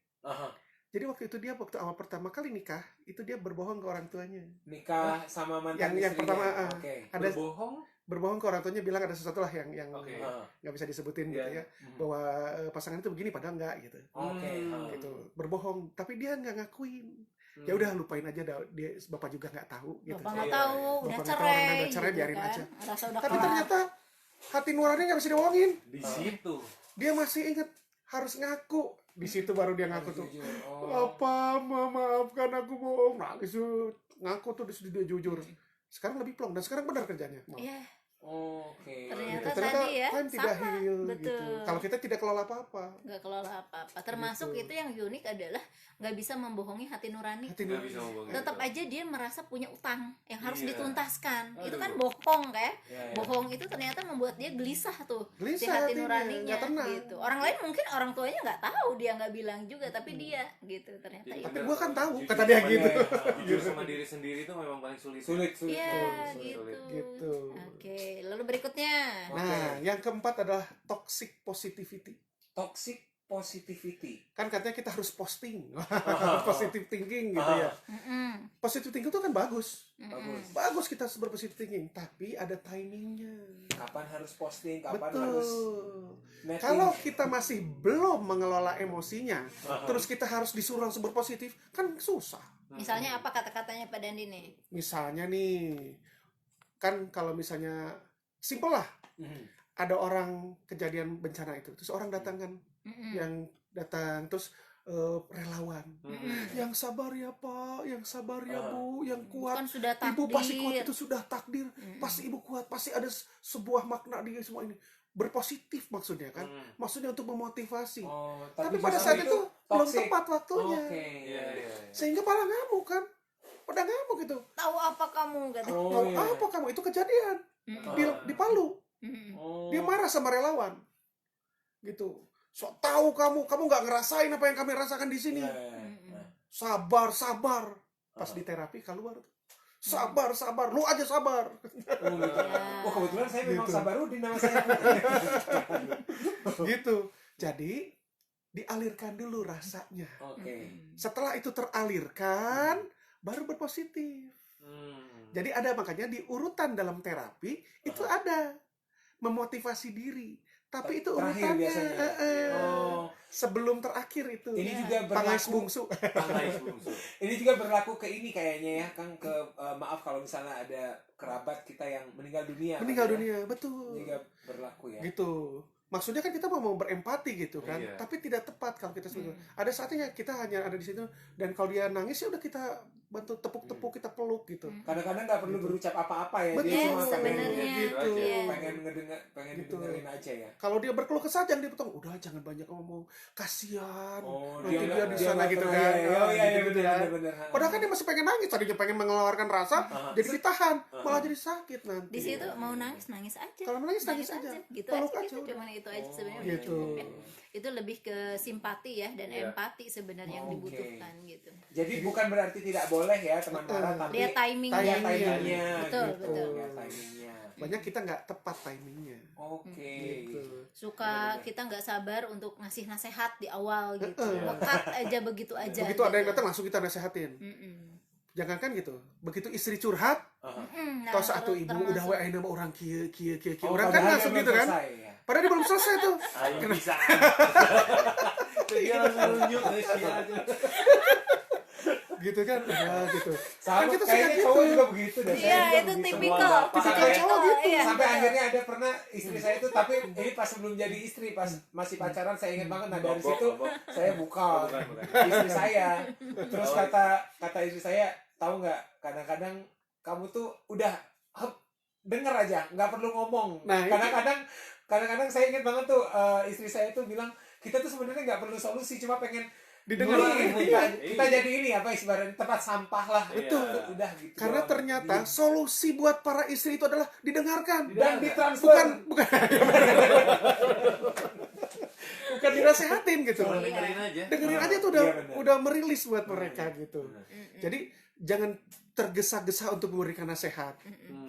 Jadi waktu itu dia waktu awal pertama kali nikah, itu dia berbohong ke orang tuanya. Nikah sama mantan istrinya. Yang pertama ada berbohong ke orang tuanya, bilang ada sesuatu lah yang nggak bisa disebutin gitu ya, bahwa pasangan itu begini padahal enggak gitu. Gitu. Berbohong, tapi dia nggak ngakuin. Ya udah lupain aja, dia bapak juga nggak tahu gitu. Bapak nggak tahu, udah cerai, biarin kan? aja. Udah Tapi ternyata hati nurani nggak bisa dibohongin. Di situ. Dia masih ingat harus ngaku. Di situ baru dia ngaku tuh. Apa, maafkan aku bohong. Nangis tuh, ngaku tuh dia jujur. Sekarang lebih plong dan sekarang benar kerjanya. Iya. Oke. Ternyata Ternyata tadi ya time tidak sama, heal betul. gitu. Kalau kita tidak kelola apa-apa. Nggak kelola apa-apa. Termasuk Gitu. itu yang unik adalah nggak bisa membohongi hati nurani. Nggak bisa ngomongin. Tetap aja dia merasa punya utang yang harus Iya. dituntaskan. Itu Aduh. kan bohong kayak. Ya. Bohong itu ternyata membuat dia gelisah tuh di Gelisah hati hatinya, nuraninya nggak tenang. gitu. Orang lain mungkin orang tuanya nggak tahu, dia nggak bilang juga, tapi dia gitu ternyata Jadi itu. Tapi gua kan tahu, jujur kata dia sama gitu. Jujur sama diri sendiri itu memang paling sulit. Sulit. Iya sulit. gitu. Gitu. Oke, lalu berikutnya. Nah, yang keempat adalah toxic positivity. Toxic positivity. Kan katanya kita harus posting. Positive thinking gitu ya. Positive thinking itu kan bagus. Bagus kita berpositive thinking, tapi ada timingnya. Kapan harus posting, kapan Betul. harus netting. Kalau kita masih belum mengelola emosinya, terus kita harus disuruh langsung berpositif, kan susah. Misalnya apa kata-katanya Pak Dandi nih? Misalnya nih, kan kalau misalnya simple lah, ada orang kejadian bencana itu, terus orang datang kan, yang datang terus relawan, yang sabar ya Pak, yang sabar ya Bu, yang kuat. Kan sudah takdir. Ibu pasti kuat, itu sudah takdir. Pasti ibu kuat, pasti ada sebuah makna di semua ini. Berpositif maksudnya kan, maksudnya untuk memotivasi. Tapi pada saat itu belum tepat waktunya, sehingga malah ngamuk kan, pada ngamuk gitu. Tahu apa kamu kata? Tahu apa kamu, itu kejadian di Palu. Dia marah sama relawan, gitu. Sok tahu kamu nggak ngerasain apa yang kami rasakan di sini. Sabar. Pas di terapi keluar, sabar, lu aja sabar. Oh kebetulan saya memang Sabarudin nama saya. Gitu. Jadi dialirkan dulu rasanya. Setelah itu teralirkan, baru berpositif. Jadi ada, makanya di urutan dalam terapi itu ada memotivasi diri. Tapi itu Terakhir urutannya sebelum terakhir itu. Ini juga Pangais berlaku. bungsu. Ini juga berlaku ke ini kayaknya ya, Kang, ke maaf kalau misalnya ada kerabat kita yang meninggal dunia. Meninggal kan, ya? dunia, betul. Ini juga berlaku ya. Gitu. Maksudnya kan kita mau berempati gitu kan, Iya. tapi tidak tepat kalau kita sebetulnya. Ada saatnya kita hanya ada di situ, dan kalau dia nangis ya udah kita bantu tepuk-tepuk, kita peluk gitu. Kadang-kadang nggak perlu berucap apa-apa ya. Betul. Dia cuma Yes, sebenarnya. Gitu. pengen Gitu. didengerin aja ya. Kalau dia berkeluh kesah jangan dipotong. Udah jangan banyak ngomong. Kasihan. Nanti dia nggak- di sana gitu pernah kan. ya. Oh iya Gitu kan. benar. Padahal kan dia masih pengen nangis, tadinya pengen mengeluarkan rasa, jadi ditahan, malah jadi sakit nanti. Di situ mau nangis aja. Kalau menangis, nangis aja. Gitu Peluk aja aja gitu. udah. Cuman itu aja sebenarnya. Gitu. udah cukup ya. Itu lebih ke simpati ya dan Iya. empati sebenarnya yang Oke. dibutuhkan gitu. Jadi bukan berarti tidak boleh ya teman Mara, tapi Lihat timingnya. lihat timingnya Betul, gitu. betul. Lihat timingnya. Banyak kita nggak tepat timingnya. Oke. Gitu. Suka kita nggak sabar untuk ngasih nasehat di awal gitu, lekat aja begitu aja. Begitu ada yang gitu. datang langsung kita nasehatin. Mm-mm. Jangankan gitu. Begitu istri curhat, Mm, tos satu ibu termasuk- udah WA nama orang kia. Oh, Orang kan padahal langsung dia gitu belum kan. selesai, ya. Padahal dia belum selesai tuh. Ayo bisa. Dia langsung nunjuk Gitu kan. Nah, gitu. Sama Kan kita suka kayaknya gitu. cowok juga begitu deh. Iya, Saya juga itu begitu. tipikal. Sampai cowok gitu. Iya, sampai betul. akhirnya ada pernah istri saya itu, tapi ini pas sebelum jadi istri, pas masih pacaran, saya ingat banget. Nah dari situ saya buka Bukan. istri saya. Terus kata istri saya, tahu nggak, kadang-kadang kamu tuh udah denger aja, nggak perlu ngomong. Nah, itu. Kadang-kadang saya ingat banget tuh, istri saya tuh bilang, kita tuh sebenarnya nggak perlu solusi, cuma pengen Didengar. kita jadi ini apa ibaratnya tempat sampah lah. Betul. Udah gitu. Karena doang. ternyata solusi buat para istri itu adalah didengarkan. dan ditransfer. Bukan bukan dinasehatin gitu. Cuma dengerin aja. Dengerin aja tuh udah Iya, benar. udah merilis buat mereka gitu. Jadi jangan tergesa-gesa untuk memberikan nasihat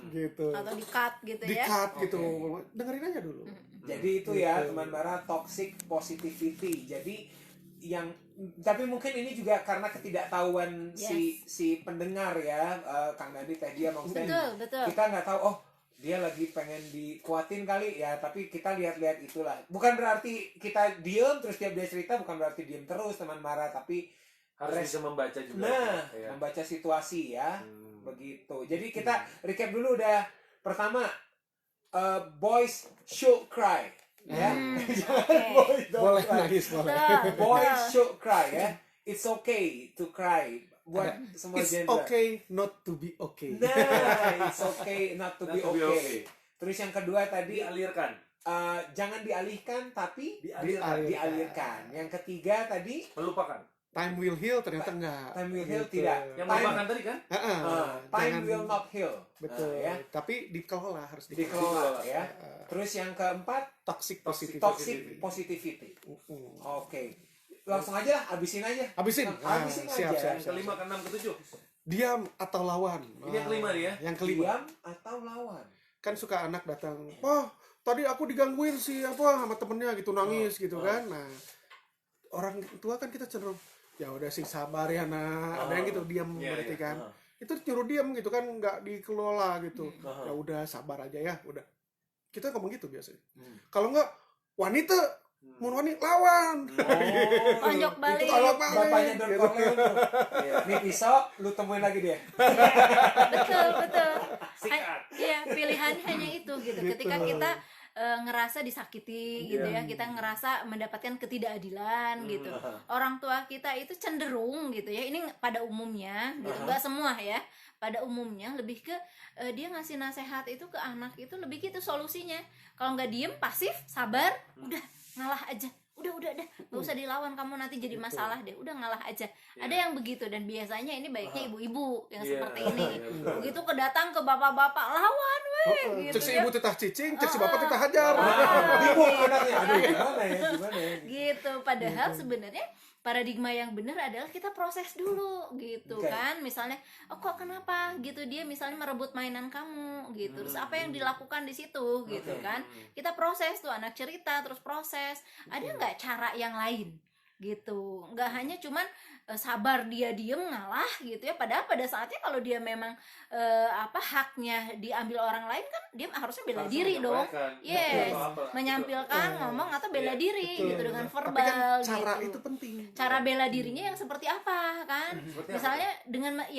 gitu. atau di-cut gitu ya. Di-cut gitu. Oke. Dengerin aja dulu. Jadi itu ya teman Bara, toxic positivity. Jadi yang tapi mungkin ini juga karena ketidaktahuan si pendengar ya, Kang Dandi, Teh Dia, Bang Stan. Betul. Kita nggak tahu, oh dia lagi pengen dikuatin kali ya, tapi kita lihat-lihat itulah. Bukan berarti kita diem terus dia cerita, bukan berarti diem terus teman Mara, tapi Harus bisa membaca juga. nah Ya. membaca situasi ya. Begitu. Jadi kita recap dulu udah. Pertama, boys should cry ya. Oke. Boys don't Boleh cry. nangis, boleh. Betul. Boys should cry ya. It's okay to cry buat semua It's gender. okay not to be okay. Nah, it's okay not to be Not to be okay. okay. Terus yang kedua tadi, Dialirkan. jangan dialihkan tapi Dialirkan. dialirkan. Yang ketiga tadi, Melupakan. Time will heal, ternyata enggak. time will heal, Gitu. tidak. Yang Time- melupakan tadi kan? Heeh. time Jangan- will not heal. Betul. Nah, ya. Tapi dikelola, harus Dikelola ya. Heeh. Terus yang keempat, Toxic positivity. toxic positivity. Oke. Langsung aja lah, abisin aja. Habisin. Habisin Siap, aja. siap, Yang kelima, keenam, ketujuh. Diam atau lawan. Ini yang kelima dia. Yang kelima. Diam atau lawan. Kan suka anak datang, "Wah, tadi aku digangguin sih sama temennya gitu, nangis gitu kan." Nah, orang tua kan kita cenderung, ya udah sih sabar ya nak. Ada yang gitu diam Iya, berarti iya. kan. Itu nyuruh diam gitu kan, nggak dikelola gitu. Ya udah sabar aja ya, udah. Kita ngomong gitu biasanya. Kalau nggak, wanita mau wanita lawan. Tonjok balik. Itu kalau balik. bapaknya Don Gitu. Corleone tuh. Nih pisau, lu temuin lagi dia. Betul. Sikat. Iya, pilihannya hanya itu gitu. Gitu. Ketika kita ngerasa disakiti gitu ya, kita ngerasa mendapatkan ketidakadilan gitu. Orang tua kita itu cenderung gitu ya, ini pada umumnya gitu, nggak semua ya. Pada umumnya lebih ke dia ngasih nasihat itu ke anak itu lebih gitu solusinya. Kalau nggak diem, pasif, sabar, udah ngalah aja. Udah, nggak usah dilawan, kamu nanti jadi masalah deh. Udah ngalah aja. Ada yang begitu, dan biasanya ini baiknya ibu-ibu yang Iya, seperti ini. iya, betul. Begitu kedatang ke bapak-bapak, lawan weh gitu Cek si ya. ibu titah cicing, cek si bapak titah hajar. Bingung anaknya. Aduh, gimana ya? Gitu. Padahal sebenarnya paradigma yang benar adalah kita proses dulu gitu Oke. kan. Misalnya, oh kok kenapa gitu dia misalnya merebut mainan kamu gitu. Terus apa yang dilakukan di situ gitu kan. Kita proses tuh, anak cerita terus proses. Ada nggak cara yang lain gitu, nggak hanya cuman sabar dia diem ngalah gitu ya. Padahal pada saatnya kalau dia memang haknya diambil orang lain kan dia harusnya bela Langsung diri dong. menyampaikan. Yes, Apa-apa. menyampilkan ngomong atau bela diri Betul. gitu dengan Tapi verbal kan cara gitu. itu penting. Cara bela dirinya yang seperti apa kan? Seperti Misalnya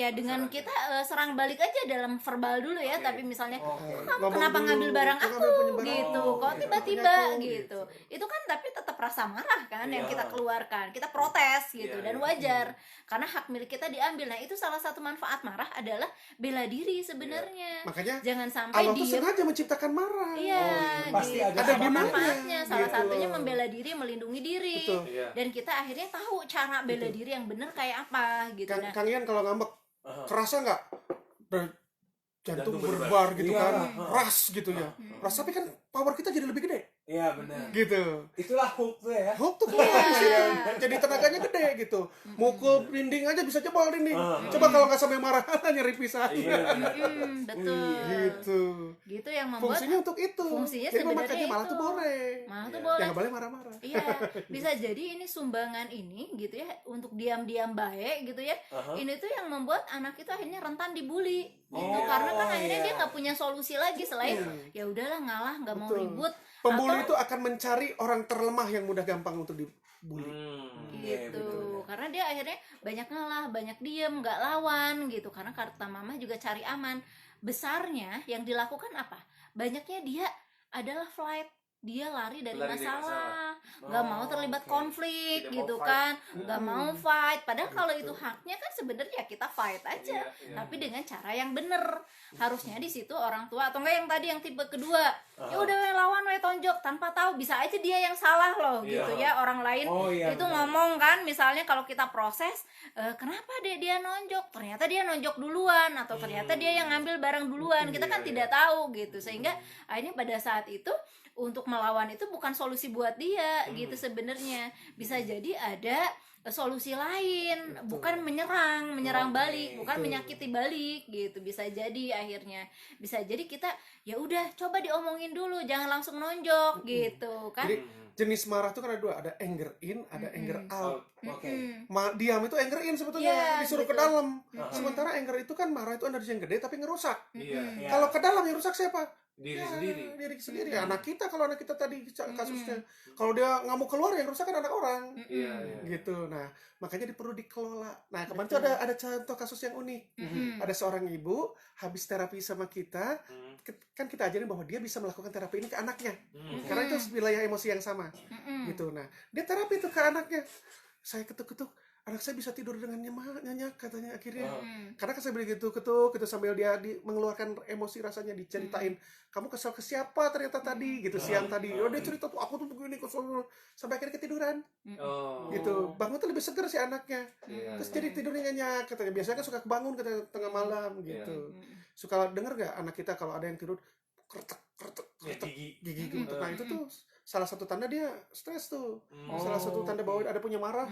dengan kita serang balik aja dalam verbal dulu ya, Oke. tapi misalnya Oke. kamu Ngomong kenapa dulu, ngambil barang kok aku ngambil punya barang gitu, aku, kok gitu. tiba-tiba Punya aku, gitu. Itu kan tapi tetap rasa marah kan yang Iya. kita keluarkan, kita protes gitu, Iya, dan iya. wajar karena hak milik kita diambil. Nah itu salah satu manfaat marah adalah bela diri sebenarnya. Makanya Jangan sampai Allah tuh diem. sengaja menciptakan marah. Iya, Pasti gitu. ada Ada Ada gunanya, manfaatnya. Salah gitu satunya loh. membela diri, melindungi diri. Betul. Iya. Dan kita akhirnya tahu cara bela diri yang benar kayak apa gitu. Nah, Kang Ian kalau ngambek, kerasa nggak? Jantung Jantung berdebar. berdebar gitu Iya. kan, ras gitu ya. Ras tapi kan power kita jadi lebih gede, Iya benar. gitu. Itulah Hulk tuh ya. Hulk tuh keluar di situ. jadi tenaganya gede gitu. Mukul dinding aja bisa jebol dinding. Coba kalau nggak sampai marah nyari pisah. Betul. Gitu. Gitu yang membuat Fungsinya untuk itu. fungsinya Jadi sebenarnya makanya malah itu. tuh boleh. Malah tuh Iya. boleh. Ya nggak boleh marah-marah. Iya, bisa jadi ini sumbangan ini gitu ya untuk diam-diam baik gitu ya. Ini tuh yang membuat anak itu akhirnya rentan dibully gitu karena kan akhirnya dia nggak punya solusi lagi selain ya udahlah ngalah nggak mau Betul. ribut Pembuli atau itu akan mencari orang terlemah yang mudah gampang untuk dibully. gitu karena dia akhirnya banyak ngalah banyak diem nggak lawan gitu karena kata mama juga cari aman besarnya yang dilakukan apa banyaknya dia adalah flight dia lari dari Lari dari masalah nggak mau terlibat konflik Tidak mau gitu fight. kan nggak mau fight padahal kalau itu haknya kan sebenarnya kita fight aja Iya. tapi dengan cara yang bener harusnya di situ orang tua atau enggak yang tadi yang tipe kedua ya udah we lawan we tonjok tanpa tahu bisa aja dia yang salah loh Iya. gitu ya orang lain itu benar. ngomong kan misalnya kalau kita proses kenapa dia nonjok ternyata dia nonjok duluan atau ternyata dia yang ngambil barang duluan kita kan tidak tahu gitu sehingga akhirnya pada saat itu untuk melawan itu bukan solusi buat dia gitu sebenarnya bisa jadi ada solusi lain bukan menyerang balik bukan menyakiti balik gitu bisa jadi akhirnya bisa jadi kita ya udah coba diomongin dulu jangan langsung nonjok gitu kan Jadi jenis marah itu kan ada dua, ada anger in, ada anger out. Oke. Diam itu anger in sebetulnya, Iya, disuruh ke betul. dalam. Sementara anger itu kan marah itu energi yang gede tapi ngerusak. Iya. Kalau ke dalam yang rusak siapa? Diri Ya, sendiri. diri sendiri. Anak kita kalau anak kita tadi kasusnya, kalau dia nggak mau keluar yang rusak kan anak orang. Iya. Gitu. Nah, makanya perlu dikelola. Nah, kemarin tuh ada contoh kasus yang unik. Ada seorang ibu habis terapi sama kita, kan kita ajarin bahwa dia bisa melakukan terapi ini ke anaknya. Karena itu wilayah emosi yang sama. Gitu. Nah, dia terapi tuh ke anaknya. Saya ketuk-ketuk, anak saya bisa tidur dengan nyenyak katanya akhirnya. Karena kan saya beli ketuk gitu sambil dia mengeluarkan emosi rasanya diceritain. Kamu kesel ke siapa ternyata tadi gitu siang tadi. Oh, dia cerita tuh aku tuh begini kesel sampai akhirnya ketiduran. Oh. Gitu. Bangun tuh lebih seger si anaknya. Iya. Terus jadi tidurnya nyenyak katanya. Biasanya kan suka kebangun katanya tengah malam gitu. Suka denger gak anak kita kalau ada yang tidur kretek Ya, gigi. gigi gitu. Nah, itu tuh salah satu tanda dia stres tuh. Salah satu tanda bahwa ada punya marah.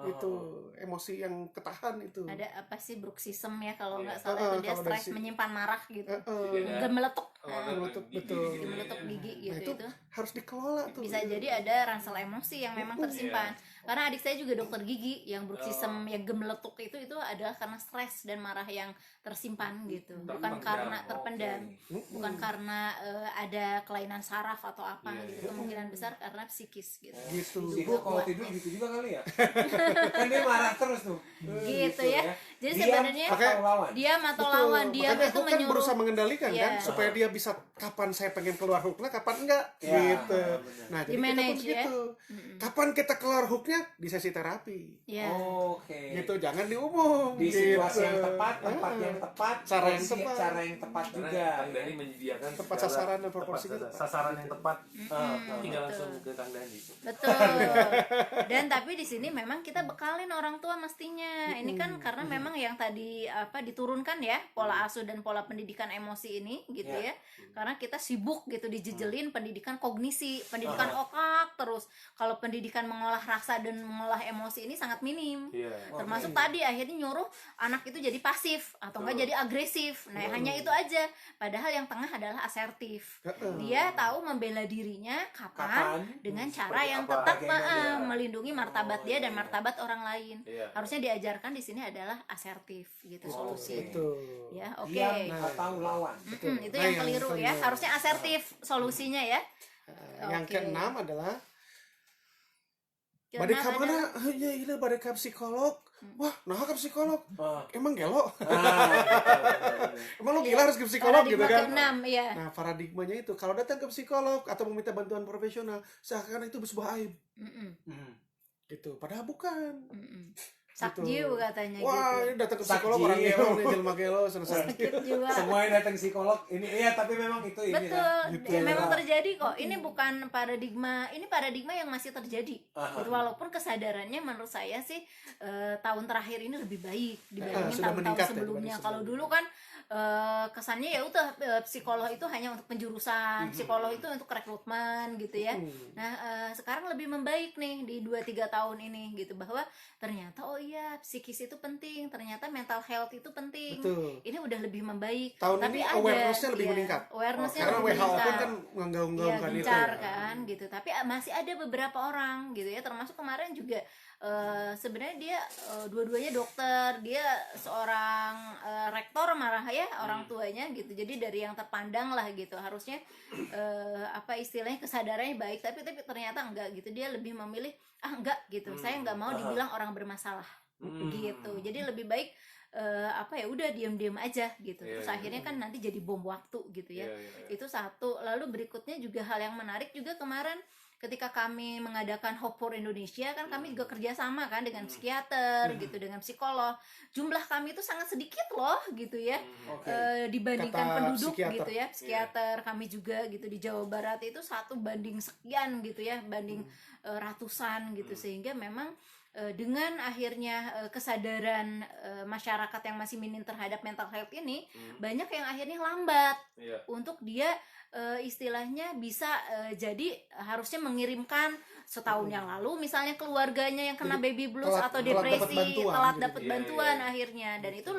Itu emosi yang ketahan itu. ada apa sih bruxism ya kalau nggak Iya. salah itu dia Kalau dari stres menyimpan marah gitu Iya. gemeletuk Gemeletuk, betul. gemeletuk gigi gitu Nah, itu itu harus dikelola tuh. bisa jadi ada ransel emosi yang memang tersimpan karena adik saya juga dokter gigi yang bruxism yang gemeletuk itu adalah karena stres dan marah yang tersimpan gitu bukan karena terpendam bukan karena ada kelainan saraf atau apa gitu kemungkinan besar karena psikis gitu Gitu. Dia kalau tidur gitu juga kali ya. Kan dia marah terus tuh. gitu ya jadi Diam sebenarnya atau lawan. diam atau Betul. lawan diam Makanya itu Hook kan menyuruh berusaha mengendalikan Iya. kan supaya dia bisa kapan saya pengen keluar hooknya kapan enggak Ya, gitu. Nah, jadi kita pun Di-manage, ya. gitu. Kapan kita keluar hooknya di sesi terapi. ya Oke. Gitu, jangan diumum. Di situasi gitu. yang tepat, tempat yang tepat, Cara yang porsi- tepat. cara yang tepat Karena juga. Kang Dani menyediakan Tepat segala- sasaran dan proporsinya tepat tepat. sasaran yang tepat. Tinggal betul. langsung ke Kang Dani. betul dan tapi di sini memang kita bekalin orang tua mestinya ini kan karena memang yang tadi apa diturunkan ya pola asuh dan pola pendidikan emosi ini gitu ya karena kita sibuk gitu dijejelin pendidikan kognisi pendidikan otak terus kalau pendidikan mengolah rasa dan mengolah emosi ini sangat minim Iya. termasuk tadi akhirnya nyuruh anak itu jadi pasif atau enggak jadi agresif nah hanya itu aja padahal yang tengah adalah asertif dia tahu membela dirinya kapan dengan cara yang apa, tetap bagaimana. melindungi martabat dia dan martabat orang lain Iya. harusnya diajarkan di sini adalah asertif gitu solusinya Betul. ya oke Diam atau lawan. Itu Nah, yang yang keliru ya keliru. harusnya asertif solusinya ya Yang Oke. keenam adalah Keenam badai ka adalah- mana? Ya iya badai ka psikolog. Wah, nah ke psikolog. Ah. Emang gelo? Ah, Emang lo gila harus ke psikolog gitu paradigma kan? keenam ya Nah, paradigmanya itu kalau datang ke psikolog atau meminta bantuan profesional, seakan itu sebuah aib Mm-mm. hmm. gitu. Padahal bukan. Mm-mm. sakjiu katanya Wah, gitu. ini datang ke psikolog orang Sakjiu. gelo nih, jelma gelo selesai. Sakit jiwa. Semuanya datang psikolog ini. Iya, tapi memang itu ini Betul, kan. Gitu. memang terjadi kok. Ini bukan paradigma, ini paradigma yang masih terjadi. Aha. Gitu. Walaupun kesadarannya menurut saya sih tahun terakhir ini lebih baik dibandingin sudah tahun-tahun meningkat ya, sebelumnya. dibanding Kalau dulu kan kesannya ya udah psikolog itu hanya untuk penjurusan, psikolog itu untuk rekrutmen gitu ya. Nah sekarang lebih membaik nih di 2-3 tahun ini gitu, bahwa ternyata oh iya psikis itu penting, ternyata mental health itu penting. Betul. Ini udah lebih membaik. Tahun Tapi ini ada, awareness-nya lebih ya, meningkat. awareness-nya Karena lebih WHO pun meningkat. kan Iya, menggaung-gaungkan itu. gencar kan gitu. Tapi masih ada beberapa orang gitu ya, termasuk kemarin juga sebenarnya dia dua-duanya dokter, dia seorang rektor marah ya orang tuanya gitu. Jadi dari yang terpandang lah gitu, harusnya apa istilahnya kesadarannya baik, tapi ternyata enggak gitu. Dia lebih memilih enggak gitu. Saya enggak mau dibilang orang bermasalah gitu. Jadi lebih baik apa ya udah diam-diam aja gitu. Iya, Terus iya. akhirnya kan nanti jadi bom waktu gitu ya. Iya, iya, iya. Itu satu. Lalu berikutnya juga hal yang menarik juga kemarin ketika kami mengadakan Hope for Indonesia kan kami juga kerjasama kan dengan psikiater gitu, dengan psikolog. Jumlah kami itu sangat sedikit loh gitu ya. Oke. Dibandingkan Kata penduduk psikiater. gitu ya, psikiater kami juga gitu di Jawa Barat itu 1 banding sekian gitu ya, banding ratusan gitu, sehingga memang dengan akhirnya kesadaran masyarakat yang masih minim terhadap mental health ini, banyak yang akhirnya lambat Iya. untuk dia istilahnya bisa jadi harusnya mengirimkan setahun yang lalu misalnya keluarganya yang kena baby blues telat- atau telat dapat depresi, bantuan telat gitu. dapat Iya, bantuan iya. akhirnya, dan itu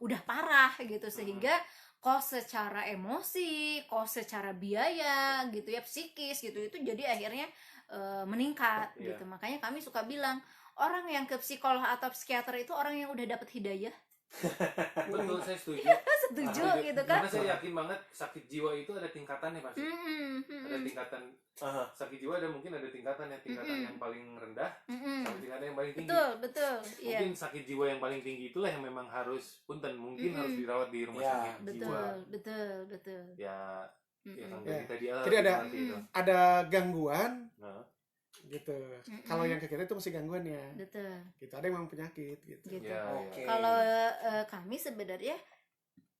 udah parah gitu, sehingga cost secara emosi, cost secara biaya gitu ya, psikis gitu, itu jadi akhirnya meningkat Iya. gitu. Makanya kami suka bilang orang yang ke psikolog atau psikiater itu orang yang udah dapat hidayah. Betul, saya setuju. Setuju Nah, gitu kan. Karena saya yakin banget sakit jiwa itu ada tingkatannya pasti. Ada tingkatan Aha. sakit jiwa, ada mungkin ada tingkatannya, tingkatan yang paling rendah sampai tingkatan yang paling tinggi. Betul, iya. Mungkin sakit jiwa yang paling tinggi itulah yang memang harus punten mungkin harus dirawat di rumah Ya, sakit jiwa. Betul. Ya, ya kan Ya. tadi Jadi ada seperti itu. ada gangguan Nah, gitu. Kalau yang ke kita itu masih gangguannya. Betul. Gitu. Ada yang memang penyakit gitu. Gitu. ya, Oke. Kalau kami sebenarnya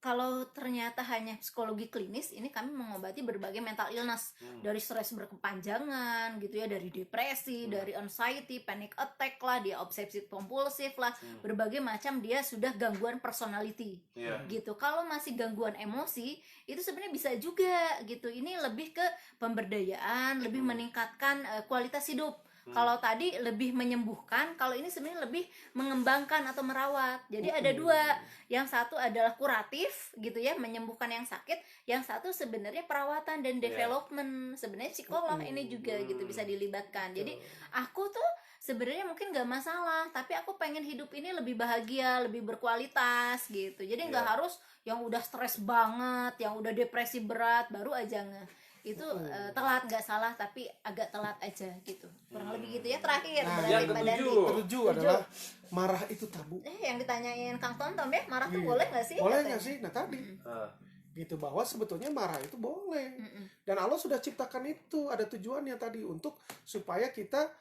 kalau ternyata hanya psikologi klinis, ini kami mengobati berbagai mental illness, dari stres berkepanjangan gitu ya, dari depresi, dari anxiety, panic attack lah, dia obsesif kompulsif lah, berbagai macam dia sudah gangguan personality. Iya. Gitu. Kalau masih gangguan emosi, itu sebenarnya bisa juga gitu. Ini lebih ke pemberdayaan, lebih meningkatkan kualitas hidup. Kalau tadi lebih menyembuhkan, kalau ini sebenarnya lebih mengembangkan atau merawat. Jadi ada dua. Yang satu adalah kuratif gitu ya, menyembuhkan yang sakit. Yang satu sebenarnya perawatan dan development. Sebenarnya psikolog ini juga gitu bisa dilibatkan. Jadi aku tuh sebenarnya mungkin nggak masalah, tapi aku pengen hidup ini lebih bahagia, lebih berkualitas gitu. Jadi nggak harus yang udah stres banget, yang udah depresi berat baru aja itu telat, nggak salah tapi agak telat aja gitu, kurang lebih gitu ya. Terakhir Nah, berarti yang Pak ketujuh. Dandi. Ketujuh adalah marah itu tabu. Yang ditanyain Kang Tonton ya, marah tuh Iya. boleh nggak sih? Boleh katanya. nggak sih? Nah tadi gitu, bahwa sebetulnya marah itu boleh, dan Allah sudah ciptakan itu, ada tujuannya tadi untuk supaya kita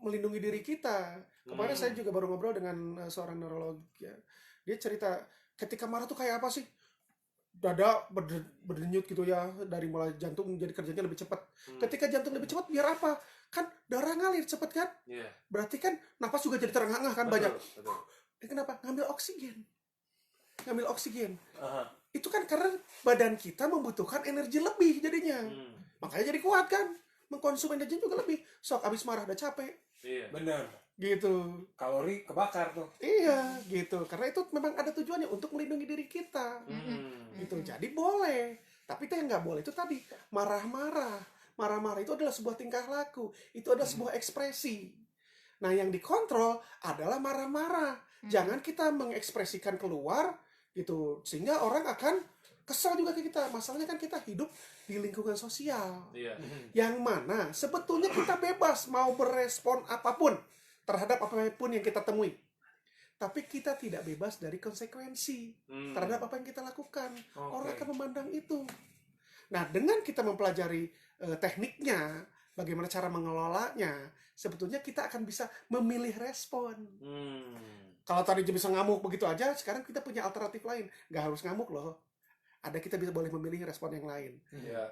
melindungi diri kita. Kemarin saya juga baru ngobrol dengan seorang neurolog ya. Dia cerita ketika marah tuh kayak apa sih? Dada berdenyut gitu ya, dari mulai jantung jadi kerjanya lebih cepat. Ketika jantung lebih cepat biar apa? Kan darah ngalir cepat kan? Iya. Berarti kan napas juga jadi terengah-engah kan, banyak. Betul. Kenapa? Ngambil oksigen. Aha. Itu kan karena badan kita membutuhkan energi lebih jadinya. Makanya jadi kuat kan, mengkonsumsi energi juga lebih. Sok abis marah udah capek Iya. Bener. gitu. Kalori kebakar tuh. Iya gitu, karena itu memang ada tujuannya untuk melindungi diri kita gitu. Jadi boleh, tapi itu yang nggak boleh itu tadi marah-marah itu adalah sebuah tingkah laku, itu adalah sebuah ekspresi. Nah yang dikontrol adalah marah-marah. Jangan kita mengekspresikan keluar gitu, sehingga orang akan kesal juga ke kita. Masalahnya kan kita hidup di lingkungan sosial, Iya. yang mana sebetulnya kita bebas mau berespon apapun terhadap apapun yang kita temui. Tapi kita tidak bebas dari konsekuensi terhadap apa yang kita lakukan. Orang akan memandang itu. Nah, dengan kita mempelajari tekniknya, bagaimana cara mengelolanya, sebetulnya kita akan bisa memilih respon. Kalau tadi bisa ngamuk begitu aja, sekarang kita punya alternatif lain. Nggak harus ngamuk loh. Ada kita bisa boleh memilih respon yang lain. Iya.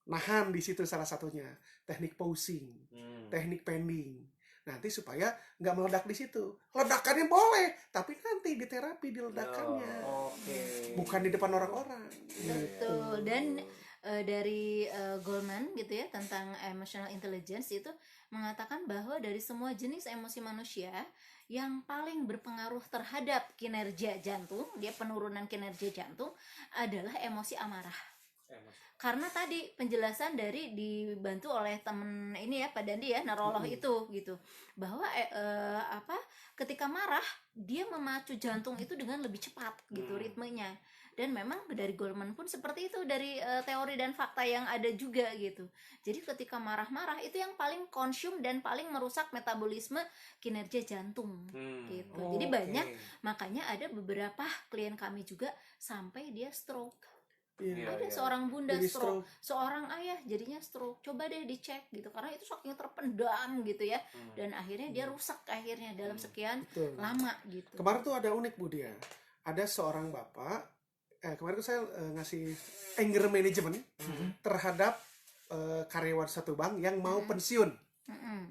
Nahan di situ salah satunya. Teknik pausing, teknik pending. Nanti supaya nggak meledak di situ. Ledakannya boleh, tapi nanti di terapi di ledakannya. Oke. Bukan di depan orang-orang. Betul. Dan dari Goleman gitu ya, tentang emotional intelligence itu mengatakan bahwa dari semua jenis emosi manusia yang paling berpengaruh terhadap kinerja jantung, dia penurunan kinerja jantung adalah emosi amarah. Karena tadi penjelasan dari dibantu oleh temen ini ya, Pak Dandi ya, neurolog itu gitu, bahwa ketika marah dia memacu jantung itu dengan lebih cepat gitu ritmenya. Dan memang dari Goleman pun seperti itu, dari teori dan fakta yang ada juga gitu. Jadi ketika marah-marah itu yang paling consume dan paling merusak metabolisme kinerja jantung gitu. Jadi banyak, makanya ada beberapa klien kami juga sampai dia stroke. Iya. Ada seorang bunda Jadi stroke, seorang ayah jadinya stroke. Coba deh dicek gitu, karena itu saking terpendam gitu ya. Dan akhirnya dia rusak akhirnya dalam sekian Betul. lama gitu. Kemarin tuh ada unik Bu Dia. Ada seorang bapak, kemarin tuh saya ngasih anger management terhadap karyawan satu bank yang mau pensiun.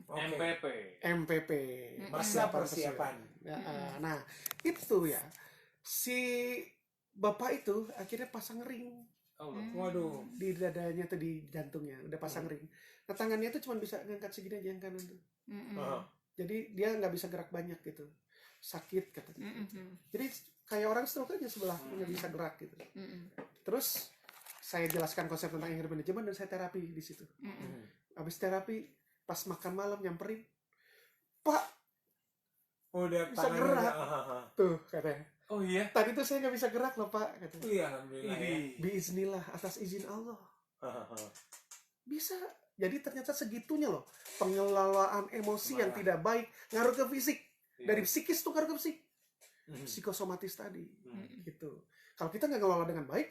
MPP. MPP. Masa persiapan. Nah, itu ya. Si bapak itu akhirnya pasang ring Waduh. di dadanya atau di jantungnya, udah pasang ring. Nah, tangannya tuh cuma bisa ngangkat segini aja yang kanan tuh. Jadi dia nggak bisa gerak banyak gitu. Sakit katanya. Jadi kayak orang stroke aja sebelah nggak bisa gerak gitu. Terus saya jelaskan konsep tentang anger management dan saya terapi di situ. Habis terapi pas makan malam nyamperin, Pak, Udah bisa tangannya gerak. udah, Tuh katanya. Oh iya. Tadi tuh saya nggak bisa gerak loh Pak katanya. Iya, alhamdulillah ya. Biiznillah, atas izin Allah. Bisa. Jadi ternyata segitunya loh pengelolaan emosi yang tidak baik ngaruh ke fisik. Dari psikis tuh ngaruh ke fisik. Psikosomatis tadi. Gitu. Kalau kita nggak ngelola dengan baik,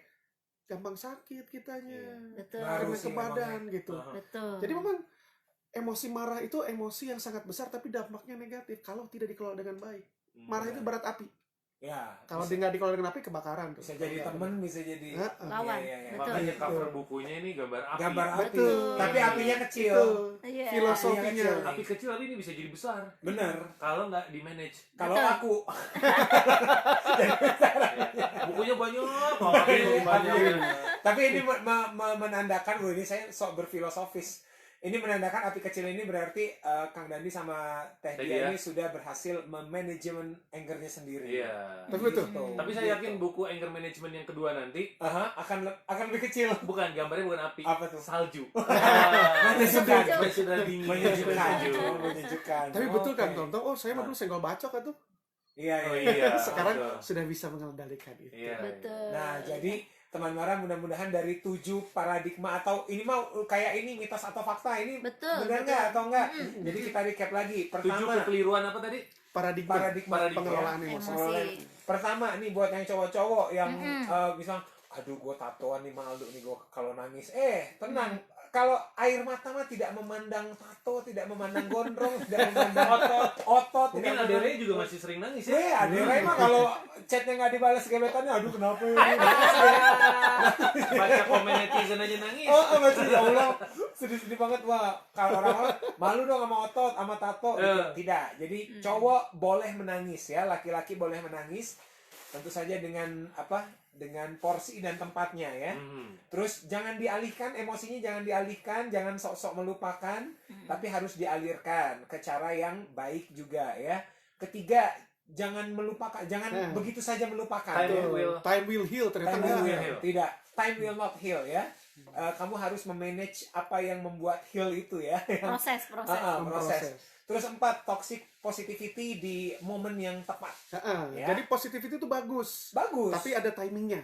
gampang sakit kitanya. Betul. Kena ke badan gitu. Betul. Jadi memang emosi marah itu emosi yang sangat besar tapi dampaknya negatif kalau tidak dikelola dengan baik. Marah itu berat api. Ya. Kalau dia nggak dikelola dengan api kebakaran tuh. Bisa jadi teman, bisa jadi Lawan. Iya. Betul. Makanya cover bukunya ini gambar api. Gambar api. Betul. Tapi apinya kecil. Itu Iya. filosofinya. Apinya kecil. Api kecil tapi ini bisa jadi besar. Bener. Kalau nggak di manage. Kalau Betul. aku Bukunya banyak. Api banyak. Tapi ini menandakan, ini saya sok berfilosofis. Ini menandakan api kecil ini berarti Kang Dandi sama Teh Dia ini sudah berhasil memanajemen angernya sendiri. Iya. Tapi betul. Gitu. Tapi saya yakin buku anger management yang kedua nanti akan lebih kecil. bukan gambarnya bukan api. Apa tuh? Salju. Menyejukkan. Sudah dingin. Menyejukkan. Tapi betul kan Oke. Tonton? Oh saya mah dulu senggol bacok kan tuh. Iya, Oh iya. iya. Sekarang betul. sudah bisa mengendalikan itu. Iya. Betul. Nah, jadi teman Mara mudah-mudahan dari 7 paradigma atau ini mau kayak ini mitos atau fakta ini Betul, benar betul. nggak atau enggak? Jadi kita recap lagi. 7 Pertama, kekeliruan apa tadi? Paradigma pengelolaan ya. emosi. Emosi. Pertama nih buat yang cowok-cowok yang bisa, aduh gue tatoan nih Maldo nih gue kalau nangis. Tenang. Kalau air mata mah tidak memandang tato, tidak memandang gondrong, tidak memandang otot. Mungkin tidak Adere juga masih sering nangis ya. Adere mah kalau chatnya nggak dibalas gebetannya, aduh kenapa ya? Baca komen netizen aja nangis. Baca ya Allah, sedih-sedih banget. Wah, kalau orang-orang malu dong sama otot, sama tato. Tidak. Jadi cowok boleh menangis ya, laki-laki boleh menangis. Tentu saja dengan dengan porsi dan tempatnya ya. Terus jangan dialihkan emosinya, jangan sok-sok melupakan, tapi harus dialirkan ke cara yang baik juga ya. Ketiga, jangan melupakan, jangan begitu saja melupakan. Time will heal ternyata. Tidak, time will not heal ya. Kamu harus memanage apa yang membuat heal itu ya. Proses. Terus 4, toxic positivity di momen yang tepat. Ya. Jadi positivity itu bagus. Tapi ada timingnya.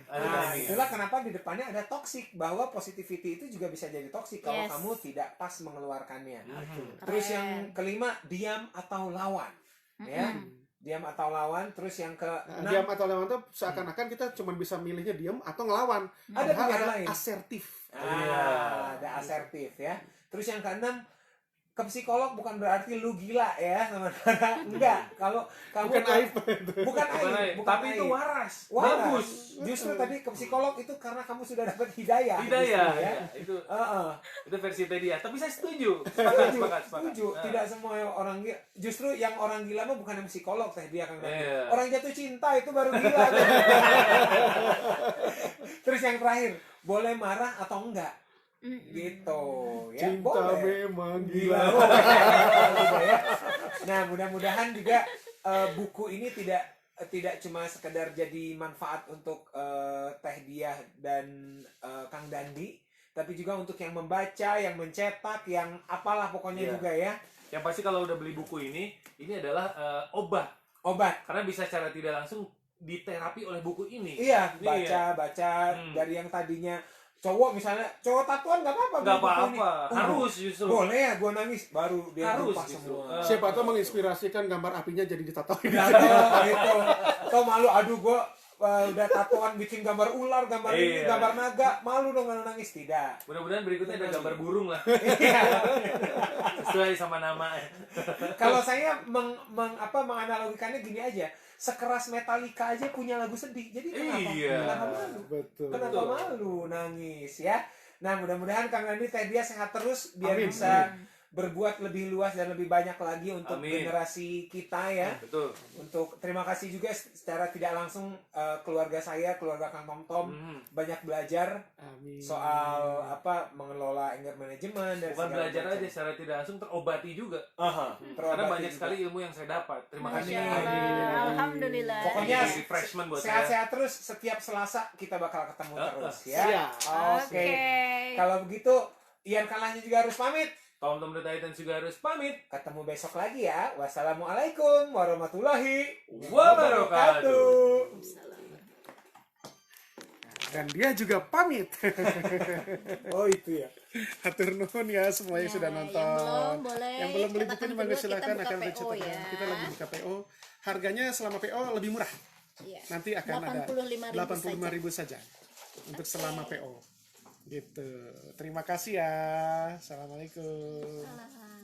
Itulah kenapa di depannya ada toxic, bahwa positivity itu juga bisa jadi toxic kalau kamu tidak pas mengeluarkannya. Terus yang kelima, diam atau lawan. Ya. Diam atau lawan. Terus yang diam atau lawan itu seakan-akan kita cuma bisa milihnya diam atau ngelawan. Ada pilihan lain. Asertif. Ada asertif ya. Terus yang keenam, ke psikolog bukan berarti lu gila ya, teman-teman. Enggak. Kalau kamu Bukan aib. bukan aib, bukan Tapi itu aib. waras. Waras. Bagus. Justru tadi ke psikolog itu karena kamu sudah dapat hidayah. Hidayah justru, ya. Itu Heeh. itu versi Tedia. Tapi saya setuju. Sepakat. Setuju. Nah. Tidak semua orang gila. Justru yang orang gila mah bukan yang psikolog teh dia Kang Dani. Iya. Orang jatuh cinta itu baru gila. Terus yang terakhir, boleh marah atau enggak? Gitu ya. Cinta Boleh. memang Gila. gila. Gitu ya. Nah, mudah-mudahan juga buku ini tidak cuma sekedar jadi manfaat untuk Teh Diah dan Kang Dandi, tapi juga untuk yang membaca, yang mencetak, yang apalah pokoknya Iya. juga ya. Yang pasti kalau udah beli buku ini adalah obat. Obat. Karena bisa secara tidak langsung diterapi oleh buku ini. Iya, Iya. baca dari yang tadinya cowok misalnya, cowok tatuan nggak apa-apa. Nggak beli buku ini. apa-apa. Harus justru. Boleh ya, gua nangis baru dia Harus lupa justru. semua. Siapa tahu menginspirasikan gambar apinya jadi ditatoin. Gitu. Tau malu, aduh gua udah tatoan bikin gambar ular, gambar ini, Iya. gambar naga, malu dong kalau nangis. Tidak. Mudah-mudahan berikutnya ada gambar burung lah. Iya. Sesuai sama nama. Kalau saya menganalogikannya gini aja, sekeras Metallica aja punya lagu sedih. Jadi kenapa? Iya. Kenapa malu? Betul. Kenapa Betul. malu nangis ya? Nah, mudah-mudahan Kang Dandi, Teh Dia sehat terus biar Amin. bisa berbuat lebih luas dan lebih banyak lagi untuk Amin. generasi kita ya. Betul. Untuk terima kasih juga secara tidak langsung keluarga saya, keluarga Kang Tom Tom banyak belajar Amin. soal mengelola anger management dan Bukan segala belajar macam. aja secara tidak langsung terobati juga. Aha, Karena terobati banyak juga. sekali ilmu yang saya dapat. Terima kasih. Masya Allah. Alhamdulillah. Pokoknya Jadi refreshment buat saya. sehat-sehat terus, setiap Selasa kita bakal ketemu terus ya. Siap. Oke. Oke. Kalau begitu Ian Kalahnya juga harus pamit. Tom The Titan juga harus pamit. Ketemu besok lagi ya. Wassalamualaikum warahmatullahi Wabarakatuh. Dan dia juga pamit. Oh itu ya. Hatur nuhun ya semua yang Ya, sudah yang nonton. belum boleh Yang belum beli katakan bukunya mangga kedua, silakan kita akan buka bercetakan. PO ya. Kita lagi buka PO. Harganya selama PO lebih murah. Iya. Nanti akan ada 85.000 saja untuk selama PO. Gitu. Terima kasih ya. Assalamualaikum. saja.